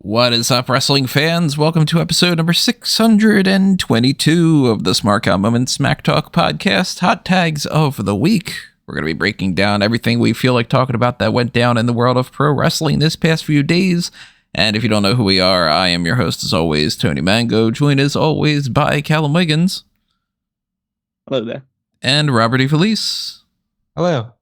What is up, wrestling fans? Welcome to episode number 622 of the Smark Moment Smack Talk podcast, Hot Tags of the Week. We're going to be breaking down everything we feel like talking about that went down in the world of pro wrestling this past few days. And if you don't know who we are, I am your host as always, Tony Mango, joined as always by Callum Wiggins. Hello there. And Robert E. Felice. Hello.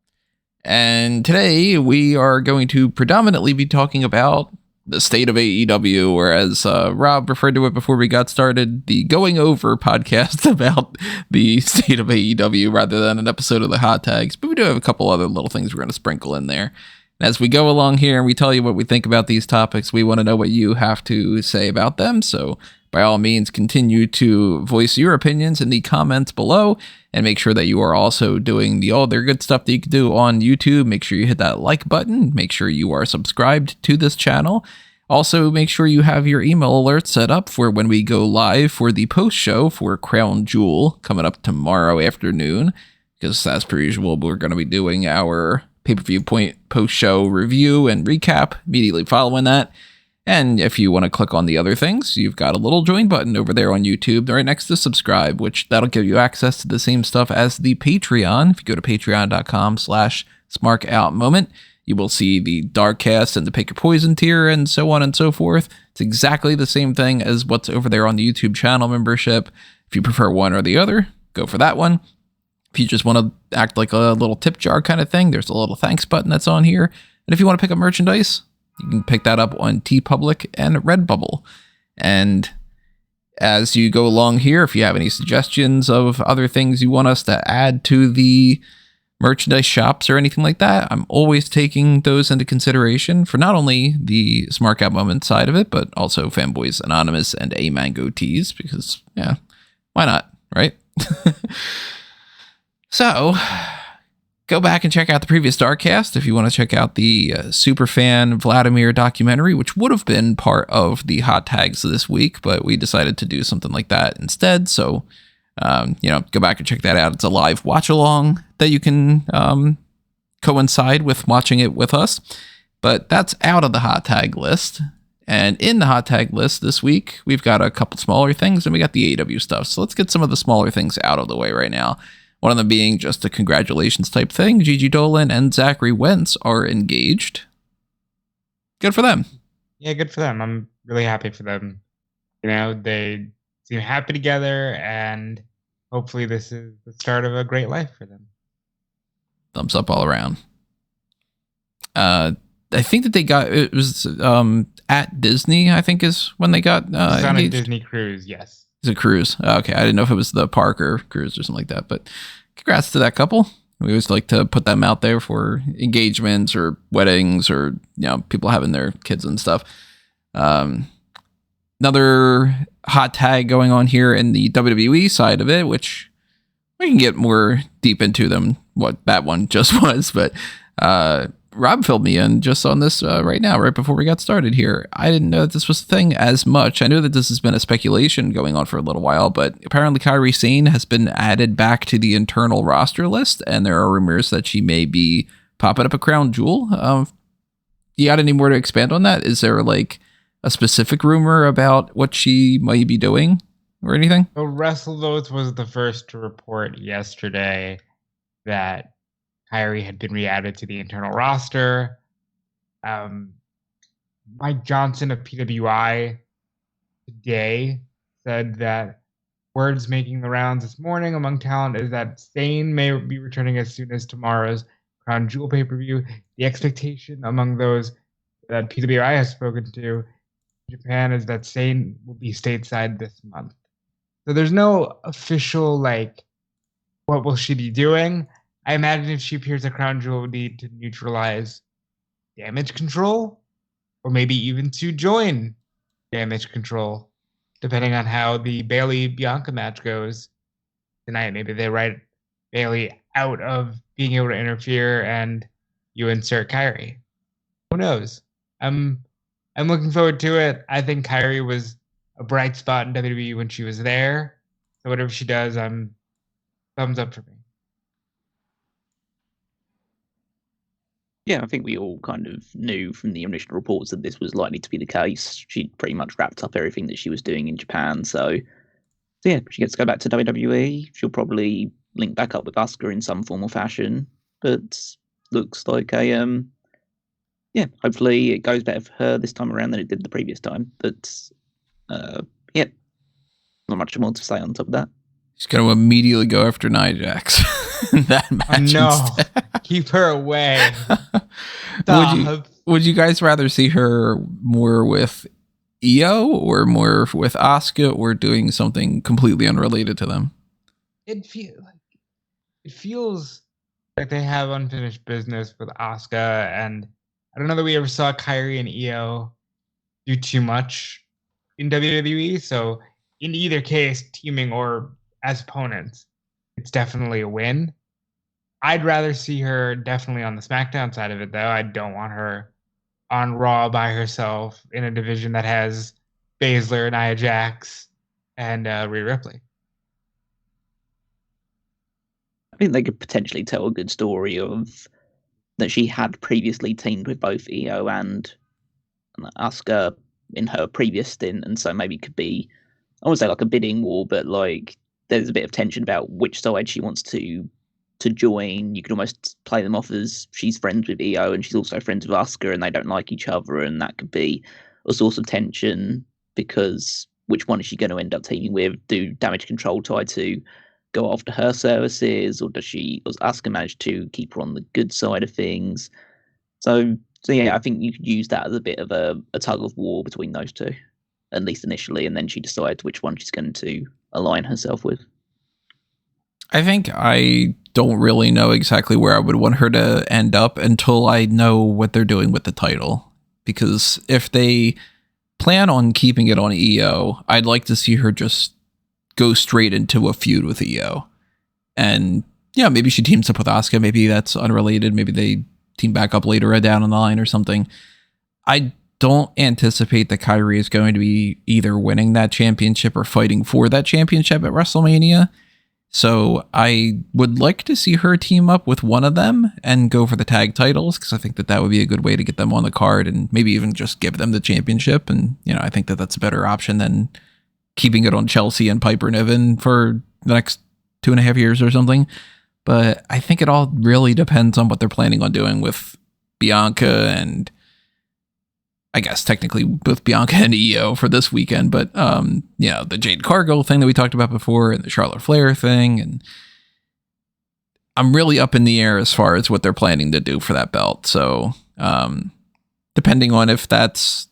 And today we are going to predominantly be talking about the state of AEW, or as Rob referred to it before we got started, the Going Over podcast about the state of AEW rather than an episode of the Hot Tags. But we do have a couple other little things we're going to sprinkle in there. And as we go along here and we tell you what we think about these topics, we want to know what you have to say about them. So by all means, continue to voice your opinions in the comments below, and make sure that you are also doing the other good stuff that you can do on YouTube. Make sure you hit that like button. Make sure you are subscribed to this channel. Also, make sure you have your email alerts set up for when we go live for the post show for Crown Jewel coming up tomorrow afternoon, because as per usual, we're going to be doing our pay-per-view point post show review and recap immediately following that. And if you want to click on the other things, you've got a little join button over there on YouTube right next to subscribe, which that'll give you access to the same stuff as the Patreon. If you go to patreon.com/SmarkOutMoment, you will see the Darkcast and the Pick Your Poison tier and so on and so forth. It's exactly the same thing as what's over there on the YouTube channel membership. If you prefer one or the other, go for that one. If you just want to act like a little tip jar kind of thing, there's a little thanks button that's on here. And if you want to pick up merchandise, you can pick that up on TeePublic and Redbubble. And as you go along here, if you have any suggestions of other things you want us to add to the merchandise shops or anything like that, I'm always taking those into consideration for not only the Smark Out Moment side of it, but also Fanboys Anonymous and A Mango Tees, because, yeah, why not, right? So, go back and check out the previous Darkcast if you want to check out the Superfan Vladimir documentary, which would have been part of the Hot Tags this week, but we decided to do something like that instead. So, go back and check that out. It's a live watch along that you can coincide with watching it with us. But that's out of the Hot Tag list. And in the Hot Tag list this week, we've got a couple smaller things and we got the AEW stuff. So let's get some of the smaller things out of the way right now. One of them being just a congratulations type thing. Gigi, Dolin, and Zachary Wentz are engaged. Good for them. Yeah, good for them. I'm really happy for them. They seem happy together, and hopefully this is the start of a great life for them. Thumbs up all around. I think that it was at Disney, I think is when they got it's on a Disney cruise, yes. It's a cruise. Okay, I didn't know if it was the park or cruise or something like that, but congrats to that couple. We always like to put them out there for engagements or weddings or, people having their kids and stuff. Another hot tag going on here in the WWE side of it, which we can get more deep into them, what that one just was, but Rob filled me in just on this right now, right before we got started here. I didn't know that this was a thing as much. I know that this has been a speculation going on for a little while, but apparently Kairi Sane has been added back to the internal roster list, and there are rumors that she may be popping up a crown jewel. You got any more to expand on that? Is there like a specific rumor about what she might be doing or anything? So WrestleVotes was the first to report yesterday that Kairi had been re-added to the internal roster. Mike Johnson of PWI today said that words making the rounds this morning among talent is that Sane may be returning as soon as tomorrow's Crown Jewel pay-per-view. The expectation among those that PWI has spoken to in Japan is that Sane will be stateside this month. So there's no official, what will she be doing? I imagine if she appears at Crown Jewel, would need to neutralize Damage Control, or maybe even to join Damage Control, depending on how the Bayley-Bianca match goes tonight. Maybe they write Bayley out of being able to interfere and you insert Kairi. Who knows? I'm looking forward to it. I think Kairi was a bright spot in WWE when she was there. So whatever she does, I'm thumbs up for me. Yeah, I think we all kind of knew from the initial reports that this was likely to be the case. She'd pretty much wrapped up everything that she was doing in Japan. So yeah, she gets to go back to WWE. She'll probably link back up with Asuka in some form or fashion. But looks like hopefully it goes better for her this time around than it did the previous time. But yeah, not much more to say on top of that. She's going to immediately go after Nia Jax in that match. No, keep her away. Would you guys rather see her more with Io or more with Asuka or doing something completely unrelated to them? It feels like they have unfinished business with Asuka, and I don't know that we ever saw Kairi and Io do too much in WWE. So in either case, teaming or as opponents, it's definitely a win. I'd rather see her definitely on the SmackDown side of it, though. I don't want her on Raw by herself in a division that has Baszler, Nia Jax, and Rhea Ripley. I think they could potentially tell a good story of that she had previously teamed with both Io and Asuka in her previous stint, and so maybe it could be, I wouldn't say like a bidding war, but like there's a bit of tension about which side she wants to join. You could almost play them off as she's friends with Io and she's also friends with Asuka and they don't like each other, and that could be a source of tension because which one is she going to end up teaming with? Do Damage Control try to go after her services, or does Asuka manage to keep her on the good side of things? So yeah, I think you could use that as a bit of a tug of war between those two, at least initially, and then she decides which one she's going to align herself with. I think I don't really know exactly where I would want her to end up until I know what they're doing with the title. Because if they plan on keeping it on Io, I'd like to see her just go straight into a feud with Io. And yeah, maybe she teams up with Asuka. Maybe that's unrelated. Maybe they team back up later down the line or something. I don't anticipate that Kairi is going to be either winning that championship or fighting for that championship at WrestleMania. So I would like to see her team up with one of them and go for the tag titles, because I think that would be a good way to get them on the card and maybe even just give them the championship. And, I think that that's a better option than keeping it on Chelsea and Piper Niven for the next 2.5 years or something. But I think it all really depends on what they're planning on doing with Bianca and I guess technically with Bianca and Io for this weekend, but the Jade Cargill thing that we talked about before and the Charlotte Flair thing, and I'm really up in the air as far as what they're planning to do for that belt. So depending on if that's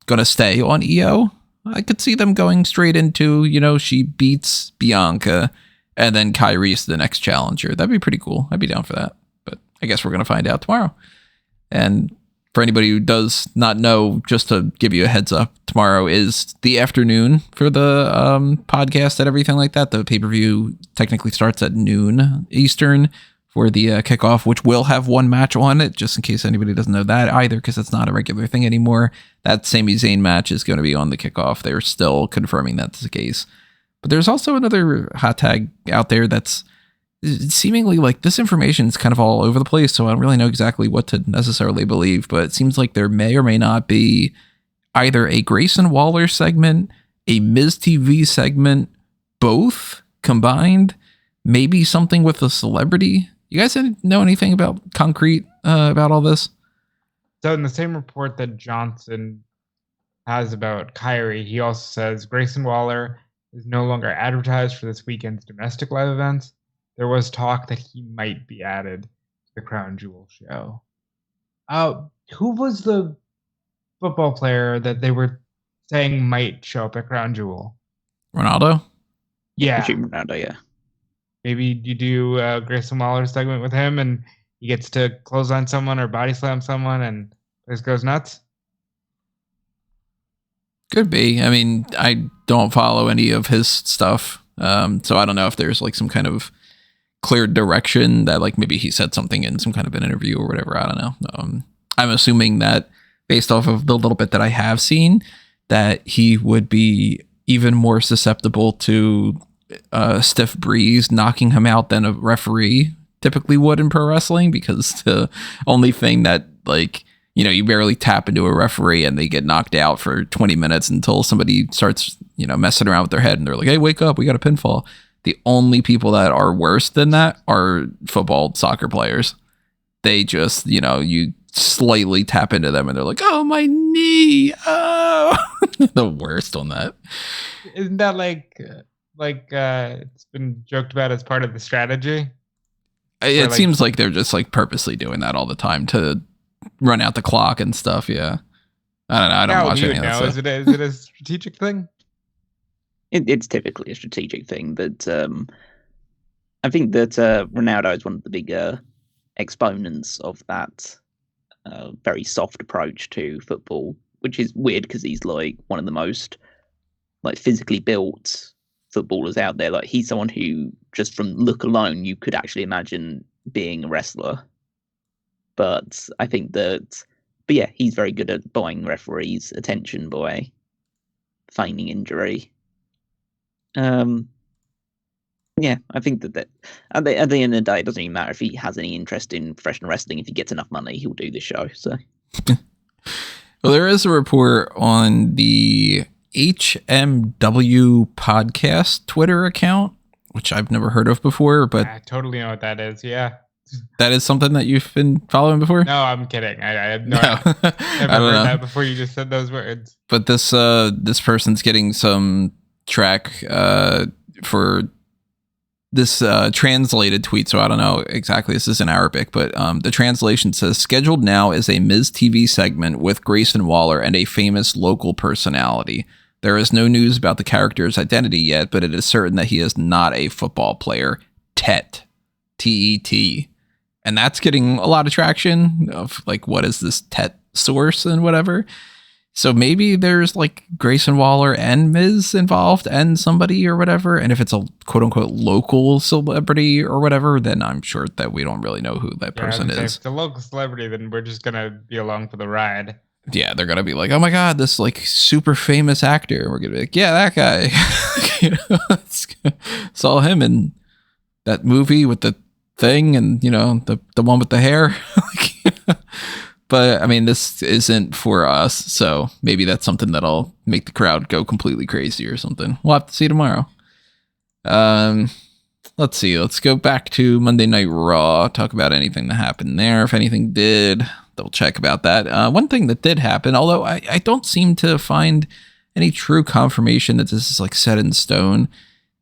going to stay on Io, I could see them going straight into, she beats Bianca and then Kairi's the next challenger. That'd be pretty cool. I'd be down for that, but I guess we're going to find out tomorrow. And for anybody who does not know, just to give you a heads up, tomorrow is the afternoon for the podcast and everything like that. The pay-per-view technically starts at noon Eastern for the kickoff, which will have one match on it, just in case anybody doesn't know that either, because it's not a regular thing anymore. That Sami Zayn match is going to be on the kickoff. They're still confirming that's the case. But there's also another hot tag out there that's seemingly like this information is kind of all over the place, so I don't really know exactly what to necessarily believe, but it seems like there may or may not be either a Grayson Waller segment, a Miz TV segment, both combined, maybe something with a celebrity. You guys know anything about concrete about all this? So in the same report that Johnson has about Kairi, he also says Grayson Waller is no longer advertised for this weekend's domestic live events. There was talk that he might be added to the Crown Jewel show. Who was the football player that they were saying might show up at Crown Jewel? Ronaldo? Yeah. Ronaldo, yeah. Maybe you do a Grayson Waller segment with him and he gets to clothesline someone or body slam someone and this goes nuts? Could be. I mean, I don't follow any of his stuff. So I don't know if there's like some kind of clear direction that like maybe he said something in some kind of an interview or whatever. I don't know. I'm assuming that based off of the little bit that I have seen, that he would be even more susceptible to a stiff breeze knocking him out than a referee typically would in pro wrestling, because the only thing that, like, you know, you barely tap into a referee and they get knocked out for 20 minutes until somebody starts, you know, messing around with their head and they're like, hey, wake up, we got a pinfall. The only people that are worse than that are football, soccer players. They just, you know, you slightly tap into them and they're like, oh, my knee. Oh, the worst on that. Isn't that like it's been joked about as part of the strategy? It seems like they're just like purposely doing that all the time to run out the clock and stuff. Yeah. I don't know. I don't watch any of that stuff. Is it a strategic thing? It's typically a strategic thing, but I think that Ronaldo is one of the bigger exponents of that very soft approach to football, which is weird because he's like one of the most like physically built footballers out there. Like, he's someone who, just from look alone, you could actually imagine being a wrestler. But I think that, yeah, he's very good at buying referees' attention by feigning injury. Yeah, I think that at the end of the day, it doesn't even matter if he has any interest in professional wrestling. If he gets enough money, he'll do the show. So, well, there is a report on the HMW podcast Twitter account, which I've never heard of before, but I totally know what that is. Yeah. That is something that you've been following before? No, I'm kidding. I have no idea. I've never heard that before you just said those words. But this person's getting some track for this translated tweet, so I don't know exactly. This is in Arabic, but the translation says, scheduled now is a Miz TV segment with Grayson Waller and a famous local personality. There is no news about the character's identity yet, but it is certain that he is not a football player. Tet. T-E-T. And that's getting a lot of traction of like, what is this Tet source and whatever. So maybe there's like Grayson Waller and Miz involved and somebody or whatever. And if it's a quote unquote local celebrity or whatever, then I'm sure that we don't really know who that person is. If it's a local celebrity, then we're just going to be along for the ride. Yeah, they're going to be like, oh my God, this like super famous actor. And we're going to be like, yeah, that guy. You know, saw him in that movie with the thing and, you know, the one with the hair. But I mean, this isn't for us, so maybe that's something that'll make the crowd go completely crazy or something. We'll have to see tomorrow. Let's see. Let's go back to Monday Night Raw. Talk about anything that happened there. If anything did, double check about that. One thing that did happen, although I don't seem to find any true confirmation that this is like set in stone.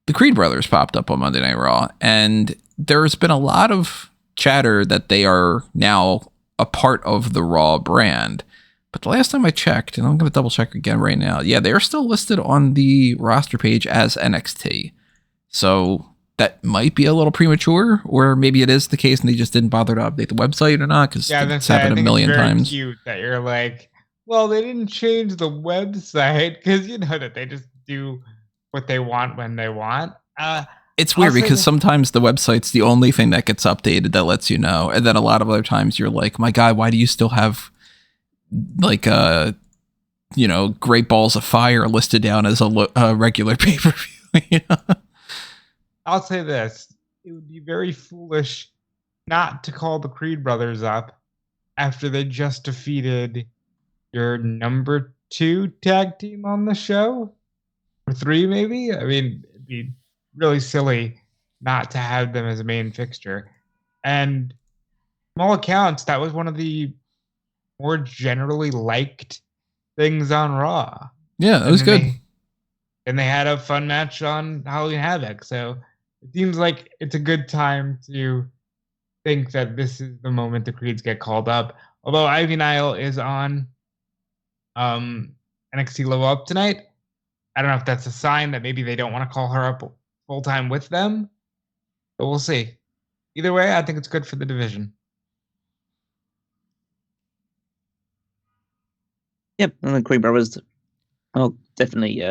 The Creed brothers popped up on Monday Night Raw, and there's been a lot of chatter that they are now a part of the Raw brand. But the last time I checked, and I'm going to double check again right now, yeah, they're still listed on the roster page as NXT. So that might be a little premature, or maybe it is the case and they just didn't bother to update the website or not, because it's happened a million times. Cute that you're like, well, they didn't change the website, because you know that they just do what they want when they want. It's weird because sometimes the website's the only thing that gets updated that lets you know. And then a lot of other times you're like, my God, why do you still have like, you know, Great Balls of Fire listed down as a regular pay-per-view? You know? I'll say this. It would be very foolish not to call the Creed brothers up after they just defeated your number 2 tag team on the show. Or 3, maybe? I mean, it'd be really silly not to have them as a main fixture. And from all accounts, that was one of the more generally liked things on Raw. Yeah, that was good. And they had a fun match on Halloween Havoc. So it seems like it's a good time to think that this is the moment the Creeds get called up. Although Ivy Nile is on NXT Level Up tonight. I don't know if that's a sign that maybe they don't want to call her up full-time with them, but we'll see. Either way, I think it's good for the division. Yep, and the Creed brothers, well, definitely,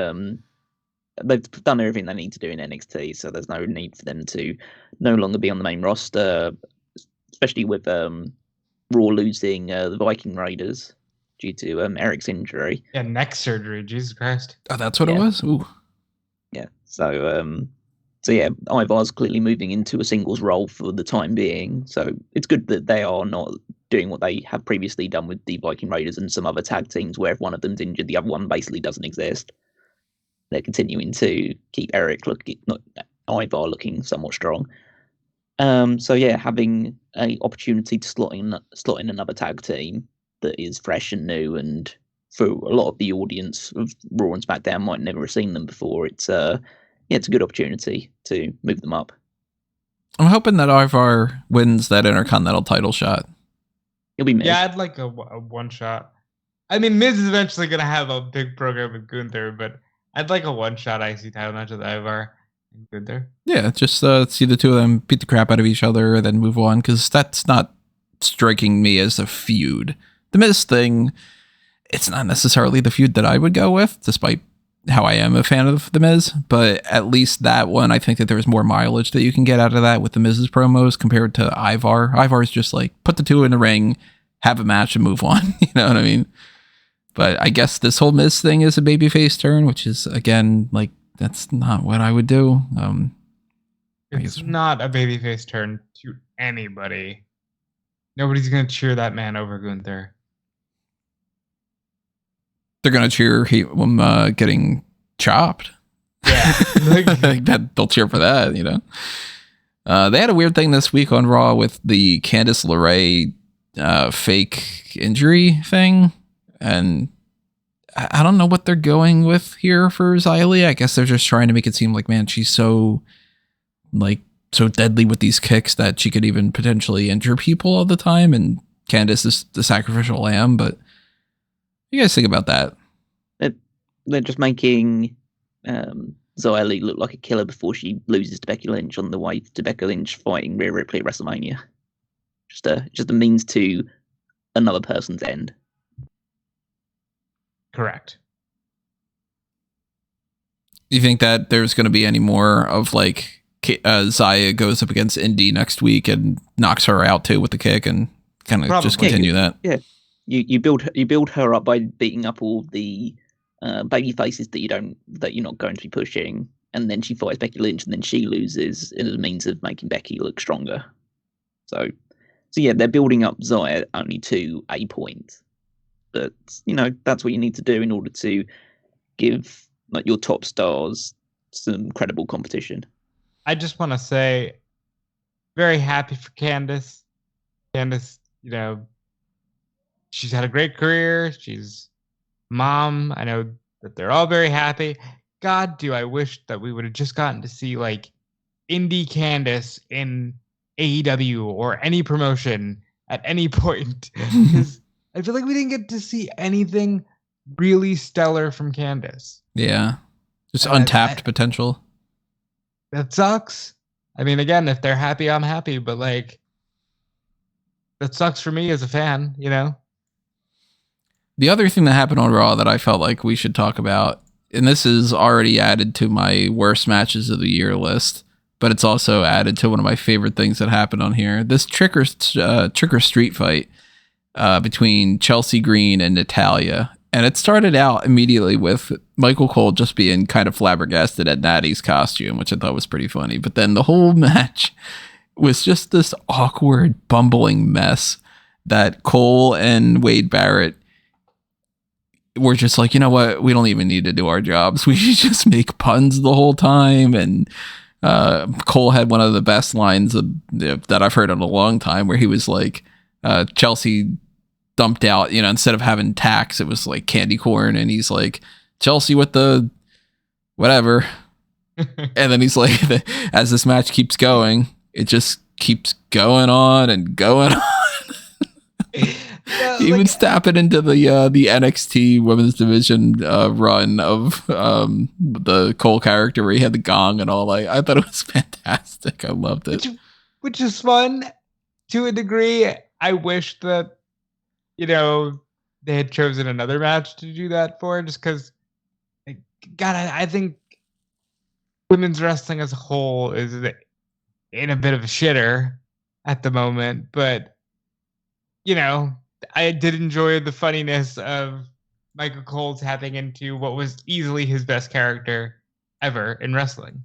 they've done everything they need to do in NXT, so there's no need for them to no longer be on the main roster, especially with Raw losing the Viking Raiders due to Eric's injury. Yeah, neck surgery, Jesus Christ. Oh, that's what it was? Ooh. Yeah, so So yeah, Ivar's clearly moving into a singles role for the time being. So it's good that they are not doing what they have previously done with the Viking Raiders and some other tag teams, where if one of them's injured, the other one basically doesn't exist. They're continuing to keep Ivar looking somewhat strong. So yeah, having an opportunity to slot in another tag team that is fresh and new, and for a lot of the audience of Raw and SmackDown might never have seen them before, it's a good opportunity to move them up. I'm hoping that Ivar wins that Intercontinental title shot. It'll be Miz. Yeah, I'd like a one shot. I mean, Miz is eventually going to have a big program with Gunther, but I'd like a one shot IC title match with Ivar and Gunther. Yeah, just see the two of them beat the crap out of each other and then move on, because that's not striking me as a feud. The Miz thing, it's not necessarily the feud that I would go with, despite how I am a fan of The Miz, but at least that one, I think that there's more mileage that you can get out of that with The Miz's promos compared to Ivar. Ivar is just like, put the two in the ring, have a match, and move on. You know what I mean? But I guess this whole Miz thing is a babyface turn, which is, again, like, that's not what I would do. It's not a babyface turn to anybody. Nobody's going to cheer that man over Gunther. They're going to cheer him getting chopped. Yeah. I think that they'll cheer for that, you know. They had a weird thing this week on Raw with the Candice LeRae fake injury thing. And I don't know what they're going with here for Xylee. I guess they're just trying to make it seem like, man, she's so deadly with these kicks that she could even potentially injure people all the time. And Candice is the sacrificial lamb, but what do you guys think about that? They're just making Xylee look like a killer before she loses to Becky Lynch on the way to Becky Lynch fighting Rhea Ripley at WrestleMania. Just a means to another person's end. Correct. You think that there's going to be any more of like Xia goes up against Indy next week and knocks her out too with the kick and kind of just continue that? Yeah. You build her up by beating up all the baby faces that you're not going to be pushing, and then she fights Becky Lynch, and then she loses as a means of making Becky look stronger. So yeah, they're building up Xia only to a point, but that's what you need to do in order to give like your top stars some credible competition. I just want to say, very happy for Candice. Candice, she's had a great career. She's mom. I know that they're all very happy. God, do I wish that we would have just gotten to see like indie Candice in AEW or any promotion at any point. Because I feel like we didn't get to see anything really stellar from Candice. Yeah. Just untapped potential. That sucks. I mean, again, if they're happy, I'm happy. But like, that sucks for me as a fan, The other thing that happened on Raw that I felt like we should talk about, and this is already added to my worst matches of the year list, but it's also added to one of my favorite things that happened on here. This trick or street fight between Chelsea Green and Natalya. And it started out immediately with Michael Cole just being kind of flabbergasted at Natty's costume, which I thought was pretty funny. But then the whole match was just this awkward, bumbling mess that Cole and Wade Barrett were just like, you know what? We don't even need to do our jobs. We should just make puns the whole time. And Cole had one of the best lines that I've heard in a long time, where he was like, Chelsea dumped out, instead of having tax, it was like candy corn. And he's like, Chelsea with the whatever. And then he's like, as this match keeps going, it just keeps going on and going on. He was tapping into the NXT women's division run of the Cole character where he had the gong and all. I thought it was fantastic. I loved it. Which is fun to a degree. I wish that, they had chosen another match to do that for, just because, God, I think women's wrestling as a whole is in a bit of a shitter at the moment. But, I did enjoy the funniness of Michael Cole tapping into what was easily his best character ever in wrestling.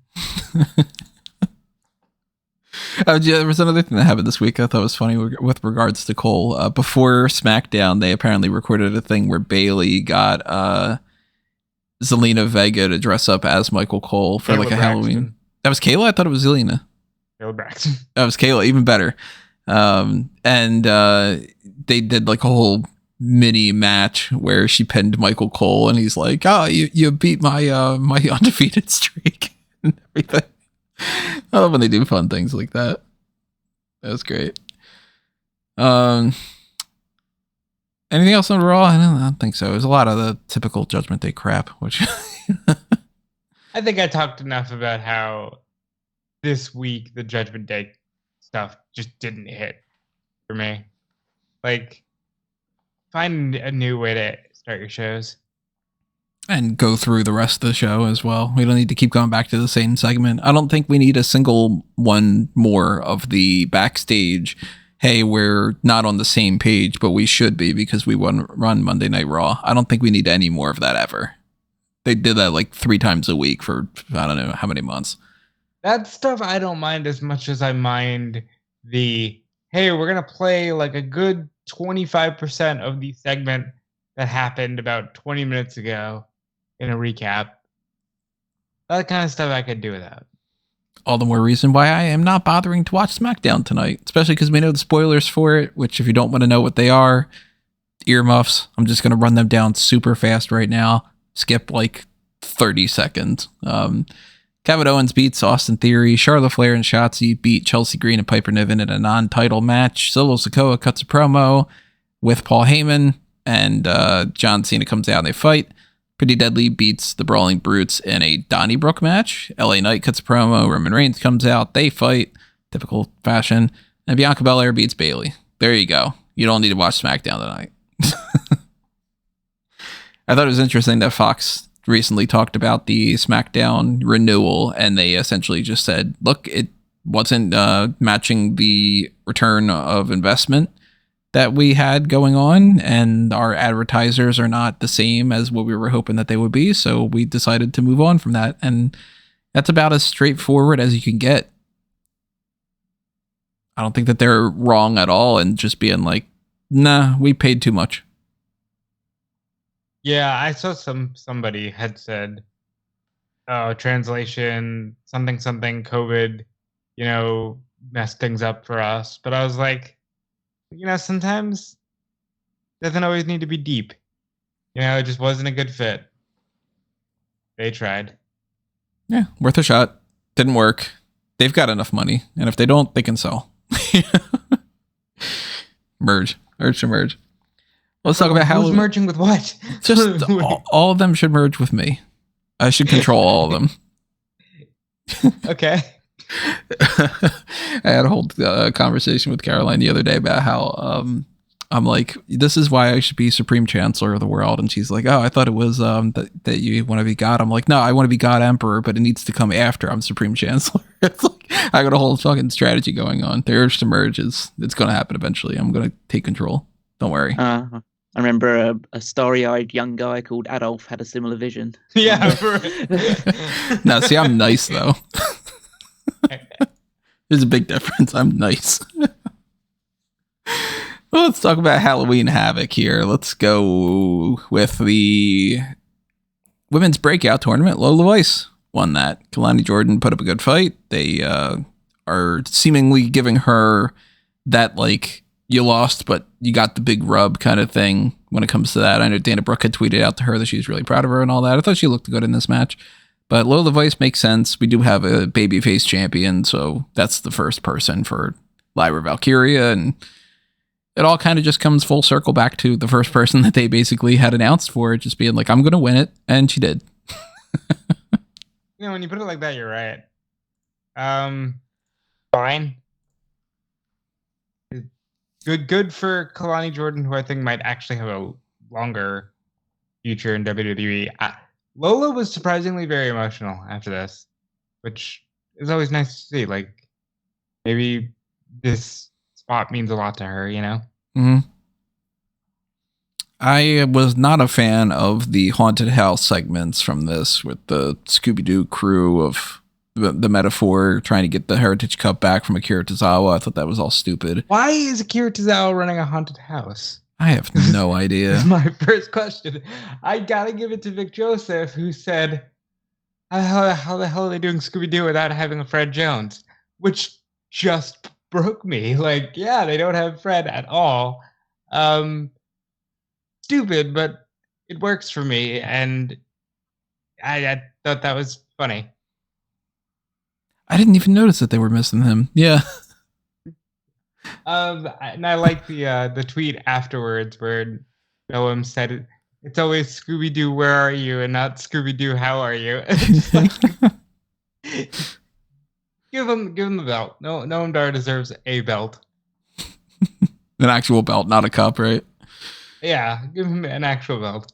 There was another thing that happened this week I thought was funny with regards to Cole. Before SmackDown, they apparently recorded a thing where Bayley got Zelina Vega to dress up as Michael Cole for like a Halloween. That was Kayla? I thought it was Zelina. Kayla Braxton. That was Kayla, even better. They did like a whole mini match where she pinned Michael Cole, and he's like, "Oh, you beat my my undefeated streak," and everything. I love when they do fun things like that. That was great. Anything else on Raw? I don't think so. There's a lot of the typical Judgment Day crap, which I think I talked enough about how this week the Judgment Day stuff just didn't hit for me. Like, find a new way to start your shows. And go through the rest of the show as well. We don't need to keep going back to the same segment. I don't think we need a single one more of the backstage, hey, we're not on the same page, but we should be because we run Monday Night Raw. I don't think we need any more of that ever. They did that like 3 times a week for I don't know how many months. That stuff I don't mind as much as I mind the, hey, we're going to play like a good 25% of the segment that happened about 20 minutes ago in a recap. That kind of stuff I could do without. All the more reason why I am not bothering to watch SmackDown tonight, especially because we know the spoilers for it, which if you don't want to know what they are, earmuffs, I'm just going to run them down super fast right now. Skip like 30 seconds. Kevin Owens beats Austin Theory. Charlotte Flair and Shotzi beat Chelsea Green and Piper Niven in a non-title match. Solo Sikoa cuts a promo with Paul Heyman, and John Cena comes out and they fight. Pretty Deadly beats the Brawling Brutes in a Donnybrook match. LA Knight cuts a promo. Roman Reigns comes out. They fight. Typical fashion. And Bianca Belair beats Bayley. There you go. You don't need to watch SmackDown tonight. I thought it was interesting that Fox recently talked about the SmackDown renewal, and they essentially just said, look, it wasn't matching the return of investment that we had going on, and our advertisers are not the same as what we were hoping that they would be, so we decided to move on from that, and that's about as straightforward as you can get. I don't think that they're wrong at all in just being like, nah, we paid too much. Yeah, I saw somebody had said, oh, translation, something, COVID, messed things up for us. But I was like, sometimes it doesn't always need to be deep. It just wasn't a good fit. They tried. Yeah, worth a shot. Didn't work. They've got enough money. And if they don't, they can sell. Merge to merge. Let's talk about how who's merging with what. Just all of them should merge with me. I should control all of them. Okay. I had a whole conversation with Caroline the other day about how I'm like, this is why I should be Supreme Chancellor of the world, and she's like, oh, I thought it was that you want to be God. I'm like, no, I want to be God Emperor, but it needs to come after I'm Supreme Chancellor. It's like I got a whole fucking strategy going on. The urge to merge it's going to happen eventually. I'm going to take control. Don't worry. I remember a starry-eyed young guy called Adolf had a similar vision. Yeah. No, see, I'm nice though. There's a big difference. I'm nice. Well, let's talk about Halloween Havoc here. Let's go with the women's breakout tournament. Lola Weiss won that. Kalani Jordan put up a good fight. They are seemingly giving her that, like, you lost, but you got the big rub kind of thing when it comes to that. I know Dana Brooke had tweeted out to her that she's really proud of her and all that. I thought she looked good in this match. But Lola Weiss makes sense. We do have a babyface champion, so that's the first person for Lyra Valkyria, and it all kind of just comes full circle back to the first person that they basically had announced for it, just being like, I'm going to win it, and she did. When you put it like that, you're right. Fine. Good for Kalani Jordan, who I think might actually have a longer future in WWE. Lola was surprisingly very emotional after this, which is always nice to see. Like, maybe this spot means a lot to her, Mm-hmm. I was not a fan of the haunted house segments from this with the Scooby-Doo crew of the metaphor trying to get the Heritage Cup back from Akira Tozawa. I thought that was all stupid. Why is Akira Tozawa running a haunted house? I have no idea. That's my first question. I gotta give it to Vic Joseph, who said, how the hell are they doing Scooby-Doo without having a Fred Jones? Which just broke me. Like, yeah, they don't have Fred at all. Stupid, but it works for me, and I thought that was funny. I didn't even notice that they were missing him. Yeah. And I like the tweet afterwards where Noam said, "It's always Scooby-Doo, where are you?" and not Scooby-Doo, how are you? It's like, give him the belt. Noam Dar deserves a belt. An actual belt, not a cup, right? Yeah, give him an actual belt.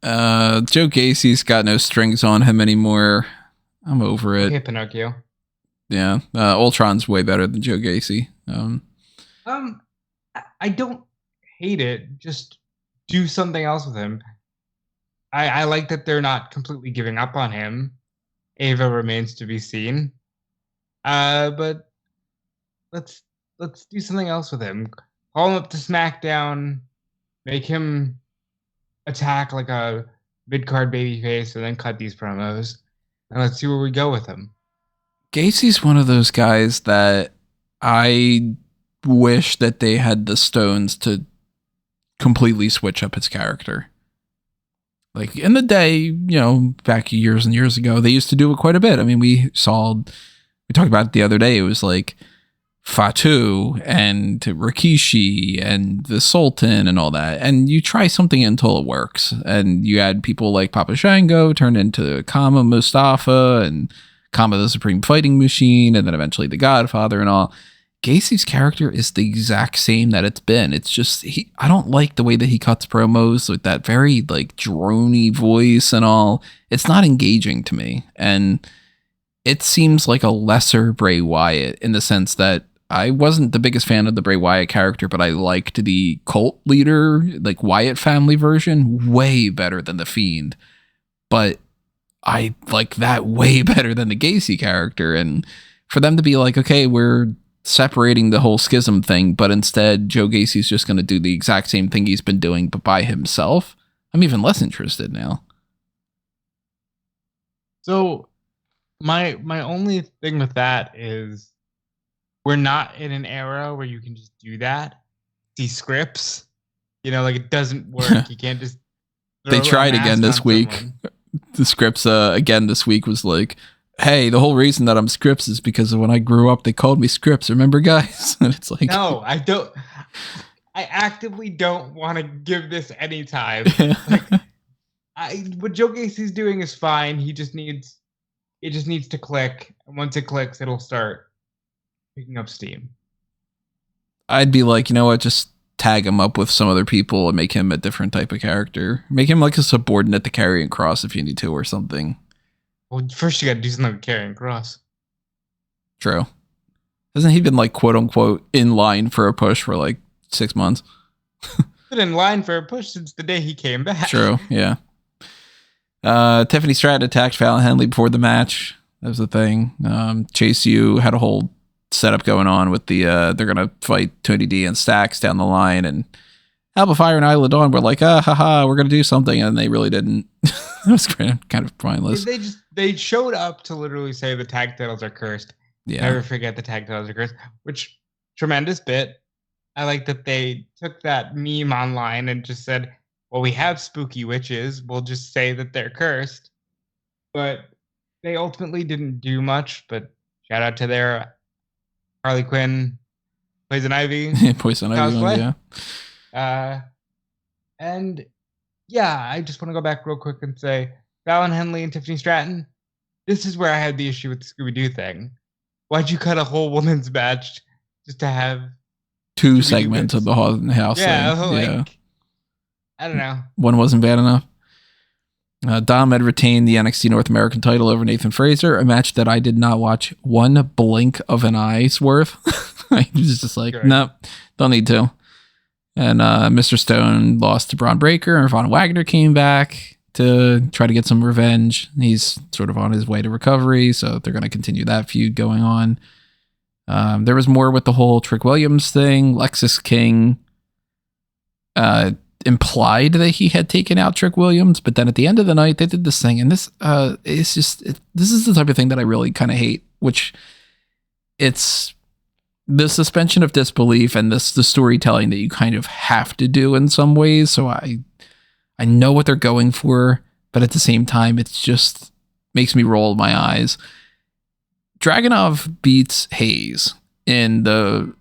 Joe Gacy's got no strings on him anymore. I'm over it. Okay, Pinocchio. Yeah, Ultron's way better than Joe Gacy. I don't hate it. Just do something else with him. I like that they're not completely giving up on him. Ava remains to be seen. But let's do something else with him. Call him up to SmackDown. Make him attack like a mid-card babyface, and then cut these promos. And let's see where we go with him. Gacy's one of those guys that I wish that they had the stones to completely switch up his character. Like in the day, back years and years ago, they used to do it quite a bit. I mean, we talked about it the other day. It was like Fatu and Rikishi and the Sultan and all that. And you try something until it works. And you had people like Papa Shango turn into Kama Mustafa and Kama the Supreme Fighting Machine, and then eventually the Godfather and all. Gacy's character is the exact same that it's been. It's just, I don't like the way that he cuts promos with that very like drony voice and all. It's not engaging to me. And it seems like a lesser Bray Wyatt in the sense that I wasn't the biggest fan of the Bray Wyatt character, but I liked the cult leader, like Wyatt family version, way better than the Fiend. But I like that way better than the Gacy character. And for them to be like, okay, we're separating the whole schism thing, but instead Joe Gacy's just going to do the exact same thing he's been doing, but by himself, I'm even less interested now. So my only thing with that is we're not in an era where you can just do that. See scripts, like it doesn't work. You can't just. They tried again this week. Someone. The scripts again this week was like, hey, the whole reason that I'm Scripps is because of when I grew up, they called me Scripps. Remember, guys? And it's like, no, I don't. I actively don't want to give this any time. What Joe Gacy's doing is fine. It just needs to click. And once it clicks, it'll start picking up steam. I'd be like, you know what? Just tag him up with some other people and make him a different type of character. Make him like a subordinate to Karrion Kross if you need to, or something. Well, first you got to do something with Karrion Kross. True. Hasn't he been like quote unquote in line for a push for like 6 months? Been in line for a push since the day he came back. True. Yeah. Tiffany Stratton attacked Fallon Henley before the match. That was the thing. Chase U had a whole setup going on with the they're gonna fight Tony D and Stax down the line, and Alba Fire and Isla Dawn were like, we're gonna do something, and they really didn't. It was kind of pointless. They showed up to literally say the tag titles are cursed. Yeah. Never forget the tag titles are cursed, which tremendous bit. I like that they took that meme online and just said, well, we have spooky witches, we'll just say that they're cursed. But they ultimately didn't do much, but shout out to their Harley Quinn, Poison Ivy. Poison Ivy, yeah. And yeah, I just want to go back real quick and say, Fallon Henley and Tiffany Stratton, this is where I had the issue with the Scooby-Doo thing. Why'd you cut a whole women's match just to have 2 segments of the house? Yeah, I don't know. One wasn't bad enough. Dom had retained the NXT North American title over Nathan Fraser, a match that I did not watch one blink of an eye's worth. I was just like, nope, don't need to. And Mr. Stone lost to Braun Breaker, and Von Wagner came back. to try to get some revenge. He's sort of on his way to recovery, so they're going to continue that feud going on. There was more with the whole Trick Williams thing. Lexis King implied that he had taken out Trick Williams, but then at the end of the night, they did this thing, and this this is the type of thing that I really kind of hate, which it's the suspension of disbelief and the storytelling that you kind of have to do in some ways. So I know what they're going for, but at the same time, it's just makes me roll my eyes. Dragunov beats Hayes in the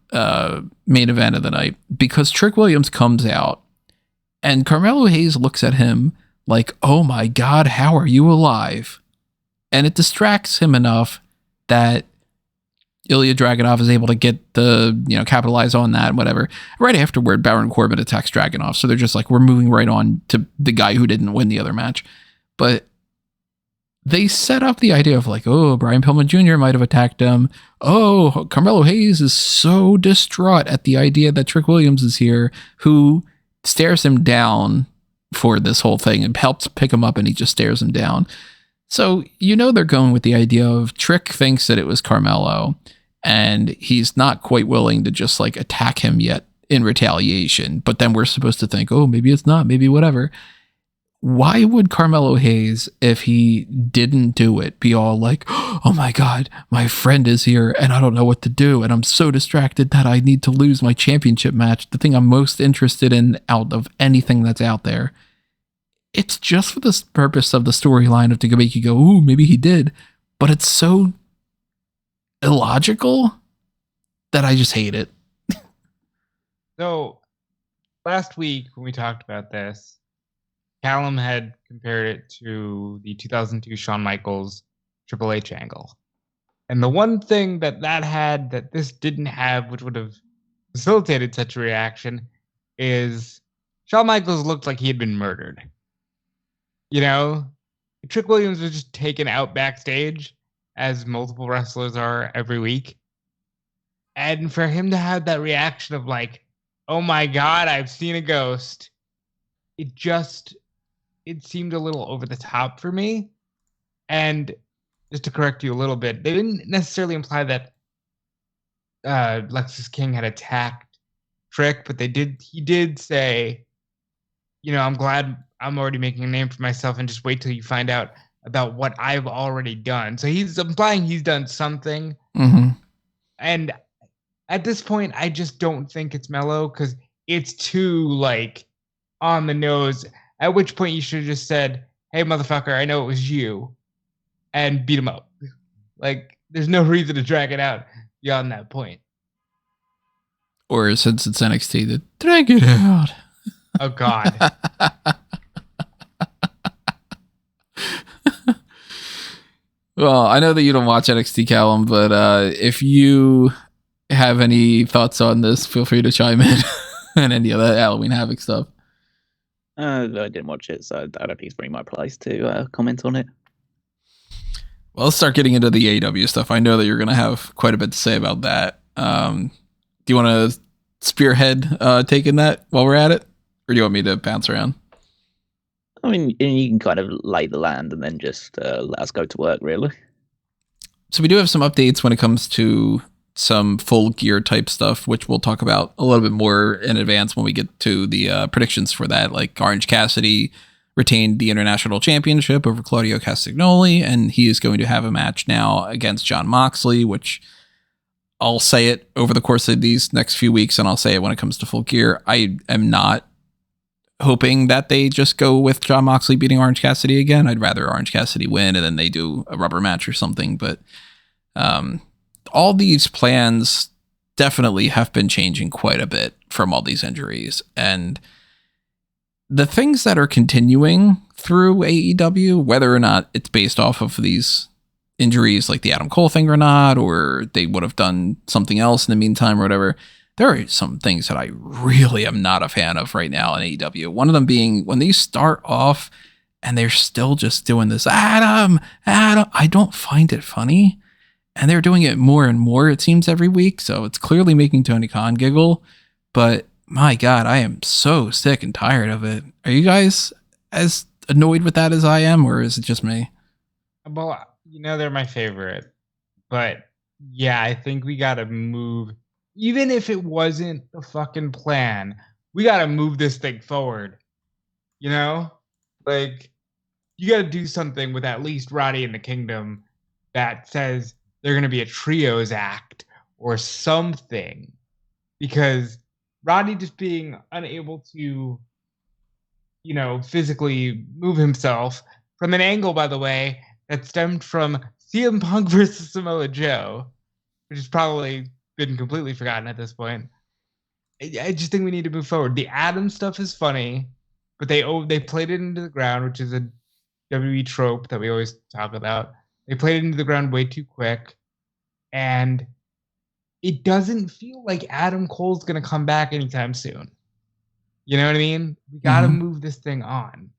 main event of the night because Trick Williams comes out and Carmelo Hayes looks at him like, oh my God, how are you alive? And it distracts him enough that Ilya Dragunov is able to get capitalize on that and whatever. Right afterward, Baron Corbin attacks Dragunov. So they're just like, we're moving right on to the guy who didn't win the other match. But they set up the idea of like, oh, Brian Pillman Jr. might have attacked him. Oh, Carmelo Hayes is so distraught at the idea that Trick Williams is here, who stares him down for this whole thing and helps pick him up, and he just stares him down. So, they're going with the idea of Trick thinks that it was Carmelo, and he's not quite willing to just like attack him yet in retaliation. But then we're supposed to think, oh, maybe it's not, maybe whatever. Why would Carmelo Hayes, if he didn't do it, be all like, oh my God, my friend is here and I don't know what to do. And I'm so distracted that I need to lose my championship match, the thing I'm most interested in out of anything that's out there. It's just for the purpose of the storyline of to make you go, ooh, maybe he did. But it's so illogical that I just hate it. So last week when we talked about this, Callum had compared it to the 2002 Shawn Michaels Triple H angle. And the one thing that had that this didn't have, which would have facilitated such a reaction, is Shawn Michaels looked like he had been murdered. Trick Williams was just taken out backstage, as multiple wrestlers are every week. And for him to have that reaction of like, oh my God, I've seen a ghost. It seemed a little over the top for me. And just to correct you a little bit, they didn't necessarily imply that Lexis King had attacked Trick, but he did say, I'm glad I'm already making a name for myself, and just wait till you find out about what I've already done. So he's implying he's done something. Mm-hmm. And at this point, I just don't think it's Mello, because it's too like on the nose. At which point you should have just said, hey, motherfucker, I know it was you, and beat him up. Like, there's no reason to drag it out beyond that point. Or since it's NXT, to drag it out. Oh, God. Well, I know that you don't watch NXT, Callum, but if you have any thoughts on this, feel free to chime in and any of that Halloween Havoc stuff. I didn't watch it, so I don't think it's really my place to comment on it. Well, let's start getting into the AEW stuff. I know that you're going to have quite a bit to say about that. Do you want to spearhead taking that while we're at it? Or do you want me to bounce around? I mean, you can kind of lay the land and then just let us go to work, really. So we do have some updates when it comes to some Full Gear type stuff, which we'll talk about a little bit more in advance when we get to the predictions for that. Like Orange Cassidy retained the International Championship over Claudio Castagnoli, and he is going to have a match now against Jon Moxley, which I'll say it over the course of these next few weeks, and I'll say it when it comes to Full Gear. I am not hoping that they just go with Jon Moxley beating Orange Cassidy again. I'd rather Orange Cassidy win and then they do a rubber match or something. But all these plans definitely have been changing quite a bit from all these injuries. And the things that are continuing through AEW, whether or not it's based off of these injuries like the Adam Cole thing or not, or they would have done something else in the meantime or whatever, there are some things that I really am not a fan of right now in AEW. One of them being when they start off and they're still just doing this, Adam, I don't find it funny. And they're doing it more and more, it seems, every week. So it's clearly making Tony Khan giggle. But my God, I am so sick and tired of it. Are you guys as annoyed with that as I am, or is it just me? Well, they're my favorite. But yeah, I think we got to move. Even if it wasn't the fucking plan, we got to move this thing forward. Like, you got to do something with at least Roddy and the Kingdom that says they're going to be a trios act or something. Because Roddy just being unable to, physically move himself from an angle, by the way, that stemmed from CM Punk versus Samoa Joe, which has probably been completely forgotten at this point. I just think we need to move forward. The Adam stuff is funny, but they played it into the ground, which is a WWE trope that we always talk about. They played it into the ground way too quick, and it doesn't feel like Adam Cole's going to come back anytime soon. You know what I mean? We got to move this thing on.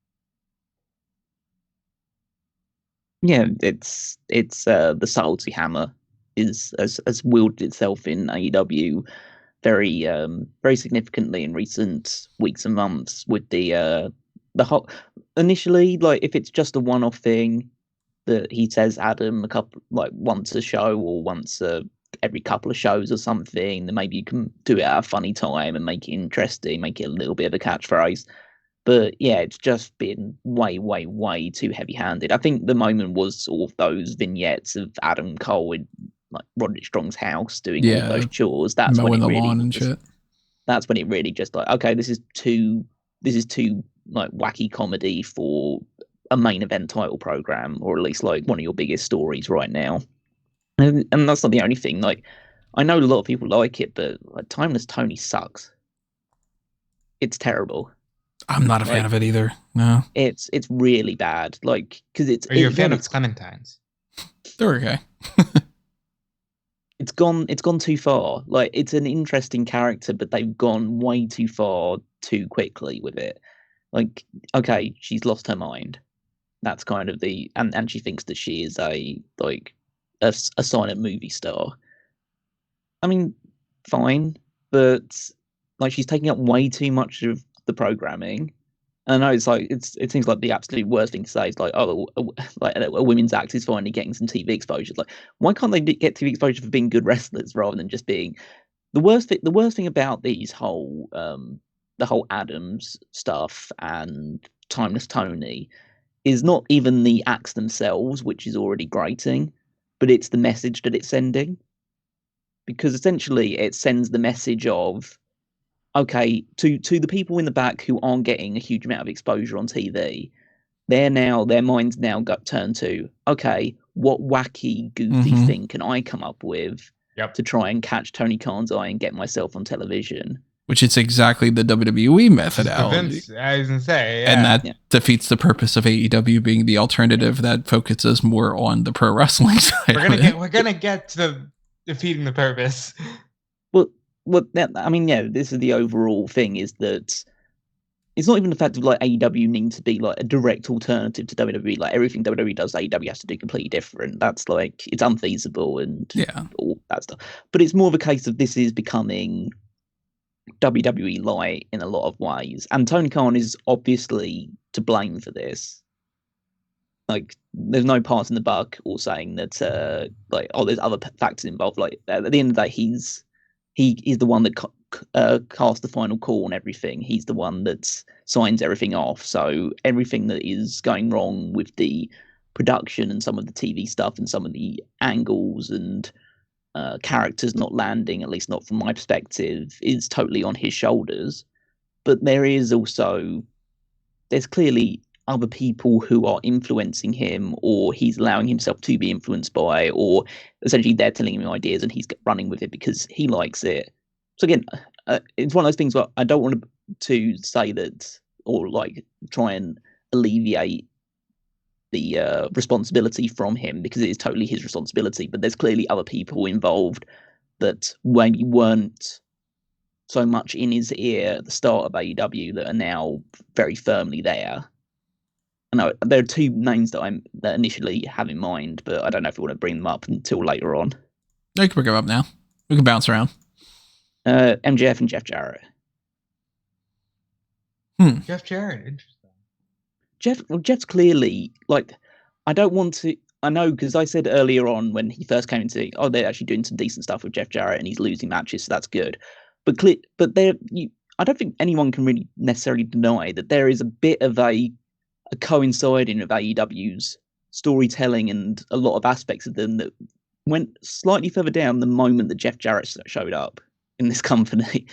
Yeah, it's the subtlety hammer has wielded itself in AEW very very significantly in recent weeks and months with the whole initially, like, if it's just a one-off thing that he says Adam once a show or once every couple of shows or something, then maybe you can do it at a funny time and make it interesting, make it a little bit of a catchphrase. But yeah, it's just been way, way, way too heavy-handed. I think the moment was sort of those vignettes of Adam Cole in Roderick Strong's house doing all those chores. That's when it really and shit. That's when it really just okay, this is too wacky comedy for a main event title program, or at least one of your biggest stories right now. And that's not the only thing. I know a lot of people like it, but Timeless Tony sucks. It's terrible. I'm not a fan of it either. No, it's really bad. Because it's. Are you a fan of Clementines? They're okay. It's gone too far. It's an interesting character, but they've gone way too far too quickly with it. Okay, she's lost her mind. That's kind of and she thinks that she is a silent movie star. I mean, fine, but she's taking up way too much of the programming. And I know it seems like the absolute worst thing to say is a women's act is finally getting some TV exposure. Why can't they get TV exposure for being good wrestlers rather than just being the worst thing about these whole the whole Adams stuff and Timeless Tony is not even the acts themselves, which is already grating, but it's the message that it's sending. Because essentially it sends the message of, okay, to the people in the back who aren't getting a huge amount of exposure on TV, their minds now got turned to, okay, what wacky, goofy thing can I come up with to try and catch Tony Khan's eye and get myself on television? Which is exactly the WWE methodology. I was going to say, yeah. And that defeats the purpose of AEW being the alternative that focuses more on the pro wrestling side. We're gonna get to defeating the purpose. Well, this is the overall thing, is that it's not even the fact of AEW needs to be a direct alternative to WWE. Everything WWE does, AEW has to do completely different. That's it's unfeasible and all that stuff. But it's more of a case of this is becoming WWE light in a lot of ways, and Tony Khan is obviously to blame for this. There's no part in the buck or saying that there's other factors involved. At the end of the day, he's the one that casts the final call on everything. He's the one that signs everything off. So everything that is going wrong with the production and some of the TV stuff and some of the angles and characters not landing, at least not from my perspective, is totally on his shoulders. But there's clearly other people who are influencing him, or he's allowing himself to be influenced by, or essentially they're telling him ideas and he's running with it because he likes it. So again, it's one of those things where I don't want to say that, or try and alleviate the responsibility from him, because it is totally his responsibility. But there's clearly other people involved that maybe weren't so much in his ear at the start of AEW that are now very firmly there. I know there are two names that initially have in mind, but I don't know if we want to bring them up until later on. I can bring them up now. We can bounce around. MJF and Jeff Jarrett. Jeff Jarrett, interesting. Jeff's clearly like, I don't want to. I know because I said earlier on when he first came into, they're actually doing some decent stuff with Jeff Jarrett and he's losing matches, so that's good. But I don't think anyone can really necessarily deny that there is a bit of a coinciding of AEW's storytelling and a lot of aspects of them that went slightly further down the moment that Jeff Jarrett showed up in this company.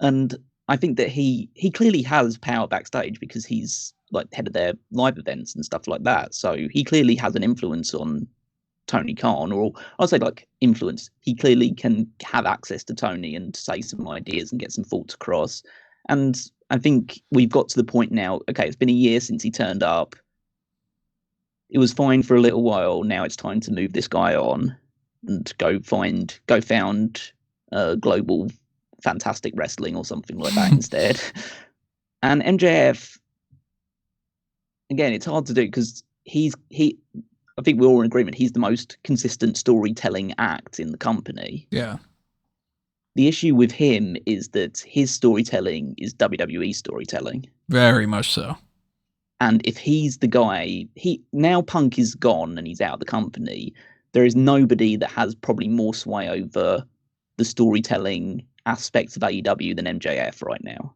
And I think that he clearly has power backstage because he's like head of their live events and stuff like that. So he clearly has an influence on Tony Khan, or I'll say like influence. He clearly can have access to Tony and say some ideas and get some thoughts across. And I think we've got to the point now, okay, it's been a year since he turned up. It was fine for a little while. Now it's time to move this guy on and go found Global Fantastic Wrestling or something like that instead. And MJF, again, it's hard to do because I think we're all in agreement. He's the most consistent storytelling act in the company. Yeah. The issue with him is that his storytelling is WWE storytelling. Very much so. And if he's the guy, now Punk is gone and he's out of the company, there is nobody that has probably more sway over the storytelling aspects of AEW than MJF right now.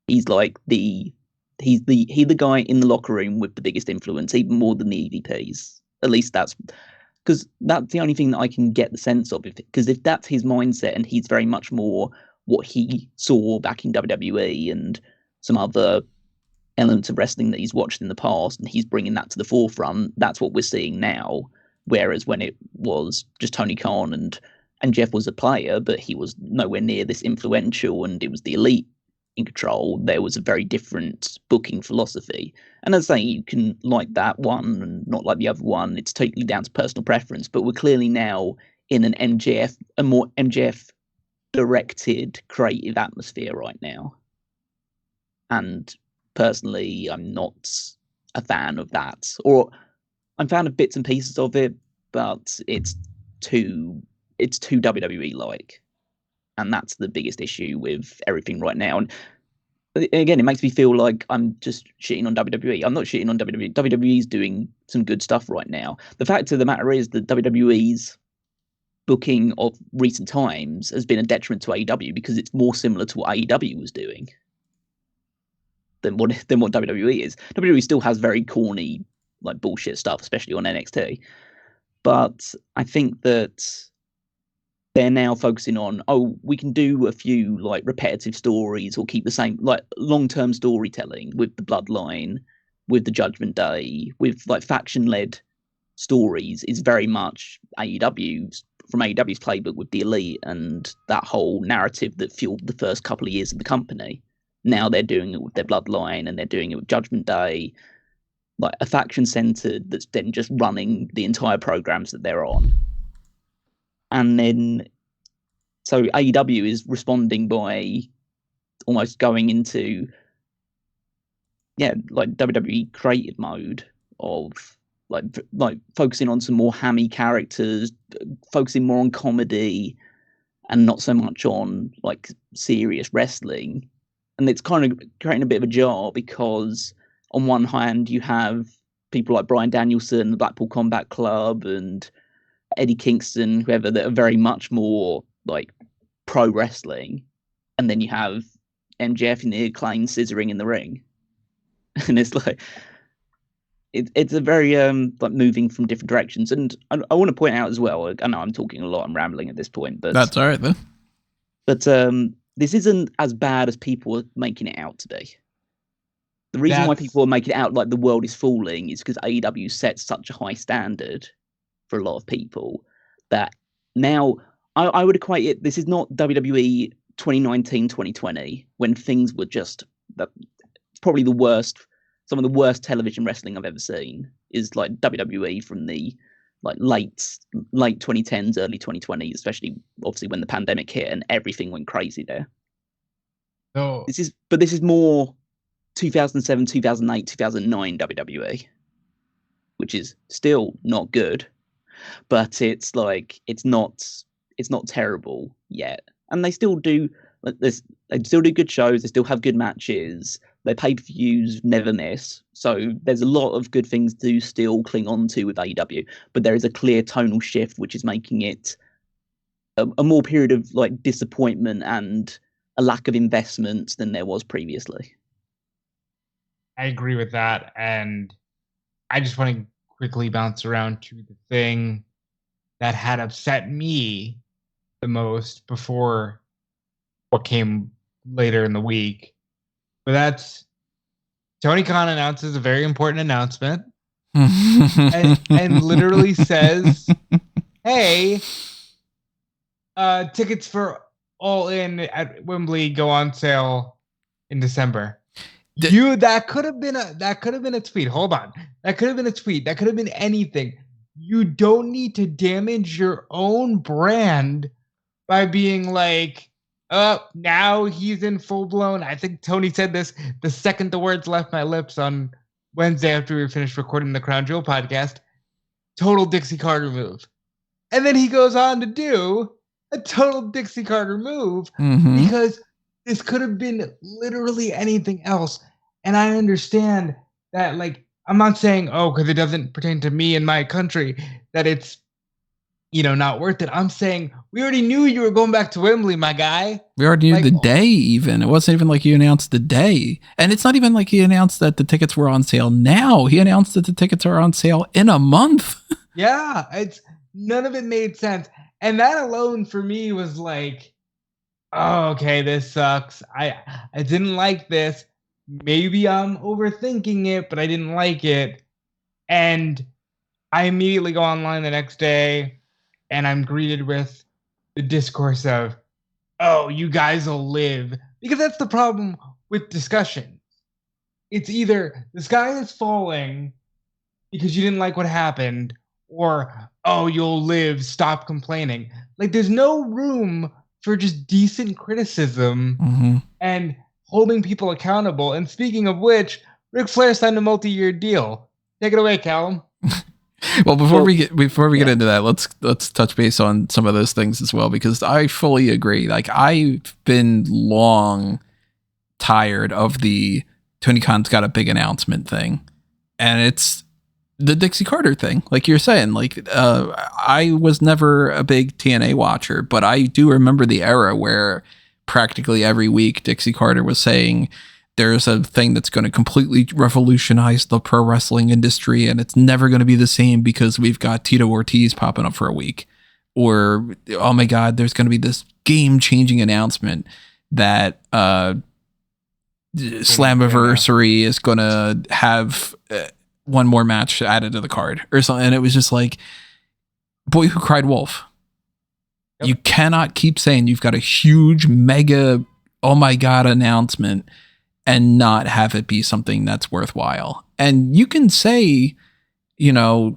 He's like he's the guy in the locker room with the biggest influence, even more than the EVPs. At least that's because that's the only thing that I can get the sense of. Because if that's his mindset and he's very much more what he saw back in WWE and some other elements of wrestling that he's watched in the past, and he's bringing that to the forefront, that's what we're seeing now. Whereas when it was just Tony Khan and Jeff was a player, but he was nowhere near this influential, and it was the elite in control, there was a very different booking philosophy. And as I say, you can like that one and not like the other one. It's totally down to personal preference. But we're clearly now in a more MJF directed creative atmosphere right now. And personally, I'm not a fan of that. Or I'm a fan of bits and pieces of it, but it's too WWE-like. And that's the biggest issue with everything right now. And again, it makes me feel like I'm just shitting on WWE. I'm not shitting on WWE. WWE's doing some good stuff right now. The fact of the matter is that WWE's booking of recent times has been a detriment to AEW because it's more similar to what AEW was doing than what WWE is. WWE still has very corny, like bullshit stuff, especially on NXT. But I think that they're now focusing on, we can do a few like repetitive stories or keep the same like long-term storytelling with the Bloodline, with the Judgment Day, with like faction-led stories is very much AEW's playbook with the Elite and that whole narrative that fueled the first couple of years of the company. Now they're doing it with their Bloodline and they're doing it with Judgment Day, like a faction-centered that's then just running the entire programs that they're on. And then, so AEW is responding by almost going into, like WWE creative mode of like focusing on some more hammy characters, focusing more on comedy, and not so much on like serious wrestling. And it's kind of creating a bit of a jar because on one hand you have people like Bryan Danielson, the Blackpool Combat Club, and Eddie Kingston, whoever, that are very much more like pro wrestling, and then you have MJF in the Acclaim scissoring in the ring, and it's like it's a very like moving from different directions. And I want to point out as well, I know I'm talking a lot, I'm rambling at this point, but that's all right then. But this isn't as bad as people are making it out to be. The reason why people are making it out like the world is falling is because AEW sets such a high standard for a lot of people that now I would equate it. This is not WWE 2019, 2020 when things were just probably the worst. Some of the worst television wrestling I've ever seen is like WWE from the like late 2010s, early 2020s, especially obviously when the pandemic hit and everything went crazy there. So this is more 2007, 2008, 2009 WWE, which is still not good, but it's like it's not terrible yet. And they still do good shows, they still have good matches, their pay-per-views never miss. So there's a lot of good things to still cling on to with AEW, but there is a clear tonal shift, which is making it a more period of like disappointment and a lack of investment than there was previously. I agree with that, and I just want to quickly bounce around to the thing that had upset me the most before what came later in the week. But that's Tony Khan announces a very important announcement and literally says, hey, tickets for All In at Wembley go on sale in December. That could have been a tweet. Hold on. That could have been a tweet. That could have been anything. You don't need to damage your own brand by being like, now he's in full blown. I think Tony said this the second the words left my lips on Wednesday after we finished recording the Crown Jewel podcast. Total Dixie Carter move. And then he goes on to do a total Dixie Carter move because this could have been literally anything else. And I understand that, like, I'm not saying, because it doesn't pertain to me and my country, that it's, not worth it. I'm saying we already knew you were going back to Wembley, my guy. We already knew the day even. It wasn't even like you announced the day. And it's not even like he announced that the tickets were on sale now. He announced that the tickets are on sale in a month. Yeah, none of it made sense. And that alone for me was like, oh, okay, this sucks. I didn't like this. Maybe I'm overthinking it, but I didn't like it. And I immediately go online the next day and I'm greeted with the discourse of, oh, you guys will live. Because that's the problem with discussion. It's either the sky is falling because you didn't like what happened, or, oh, you'll live, stop complaining. Like, there's no room for just decent criticism and holding people accountable. And speaking of which, Ric Flair signed a multi-year deal. Take it away, Callum. Well, before we get into that, let's touch base on some of those things as well, because I fully agree. Like, I've been long tired of the Tony Khan's got a big announcement thing, and it's the Dixie Carter thing, like you're saying. Like, I was never a big TNA watcher, but I do remember the era where practically every week Dixie Carter was saying there's a thing that's going to completely revolutionize the pro wrestling industry, and it's never going to be the same because we've got Tito Ortiz popping up for a week. Or, oh my God, there's going to be this game-changing announcement that Slammiversary is going to have one more match added to the card or something. And it was just like, Boy Who Cried Wolf. Yep. You cannot keep saying you've got a huge, mega, oh my God announcement and not have it be something that's worthwhile. And you can say, Tony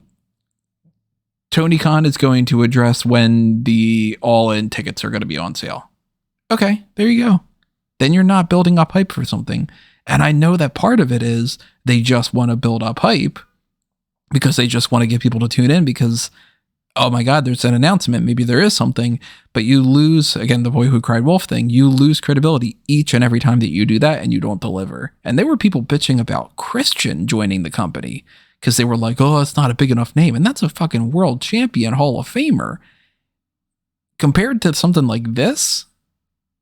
Khan is going to address when the all-in tickets are going to be on sale. Okay, there you go. Then you're not building up hype for something. And I know that part of it is they just want to build up hype because they just want to get people to tune in because, oh my God, there's an announcement. Maybe there is something, but you lose, again, the Boy Who Cried Wolf thing. You lose credibility each and every time that you do that and you don't deliver. And there were people bitching about Christian joining the company because they were like, oh, it's not a big enough name. And that's a fucking world champion Hall of Famer. Compared to something like this,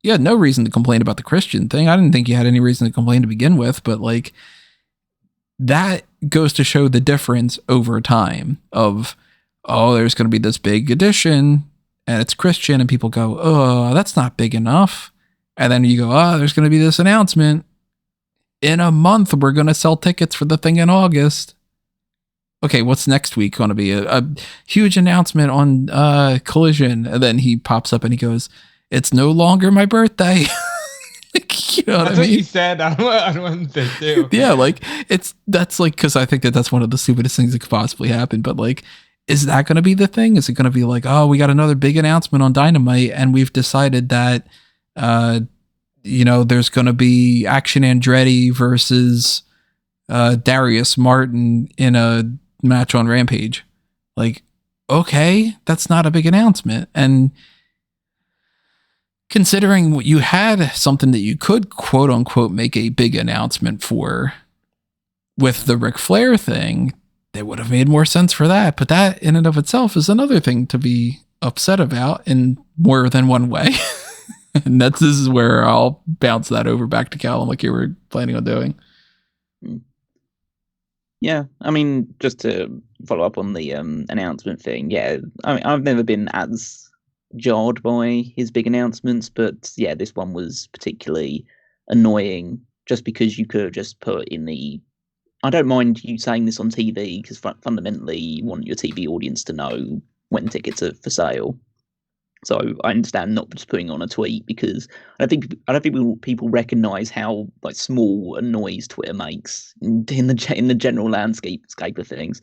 you had no reason to complain about the Christian thing. I didn't think you had any reason to complain to begin with, but like, that goes to show the difference over time of, oh, there's going to be this big addition and it's Christian, and people go, oh, that's not big enough. And then you go, oh, there's going to be this announcement. In a month, we're going to sell tickets for the thing in August. Okay, what's next week going to be? A huge announcement on Collision. And then he pops up and he goes, it's no longer my birthday. Like, that's what he said on Wednesday too. Yeah, like, that's like, because I think that's one of the stupidest things that could possibly happen. But like, is that going to be the thing? Is it going to be like, oh, we got another big announcement on Dynamite and we've decided that, there's going to be Action Andretti versus Darius Martin in a match on Rampage. Like, okay, that's not a big announcement. And considering you had something that you could quote unquote make a big announcement for with the Ric Flair thing, they would have made more sense for that. But that in and of itself is another thing to be upset about in more than one way. And this is where I'll bounce that over back to Callum like you were planning on doing. Yeah, I mean, just to follow up on the announcement thing, yeah, I mean, I've never been as jarred by his big announcements, but yeah, this one was particularly annoying just because you could have just put in the... I don't mind you saying this on TV because fundamentally you want your TV audience to know when tickets are for sale. So I understand not just putting on a tweet because I don't think people recognise how like small a noise Twitter makes in the general landscape of things.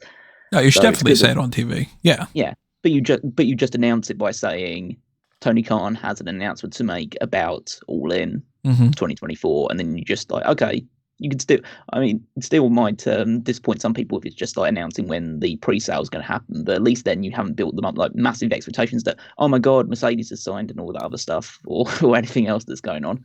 No, you should definitely say it on TV. Yeah, yeah, but you just announce it by saying Tony Khan has an announcement to make about All In 2024, and then you just like, okay, you could still. I mean, it still might disappoint some people if it's just like announcing when the pre-sale is going to happen, but at least then you haven't built them up like massive expectations that, oh my god, Mercedes has signed and all that other stuff or anything else that's going on.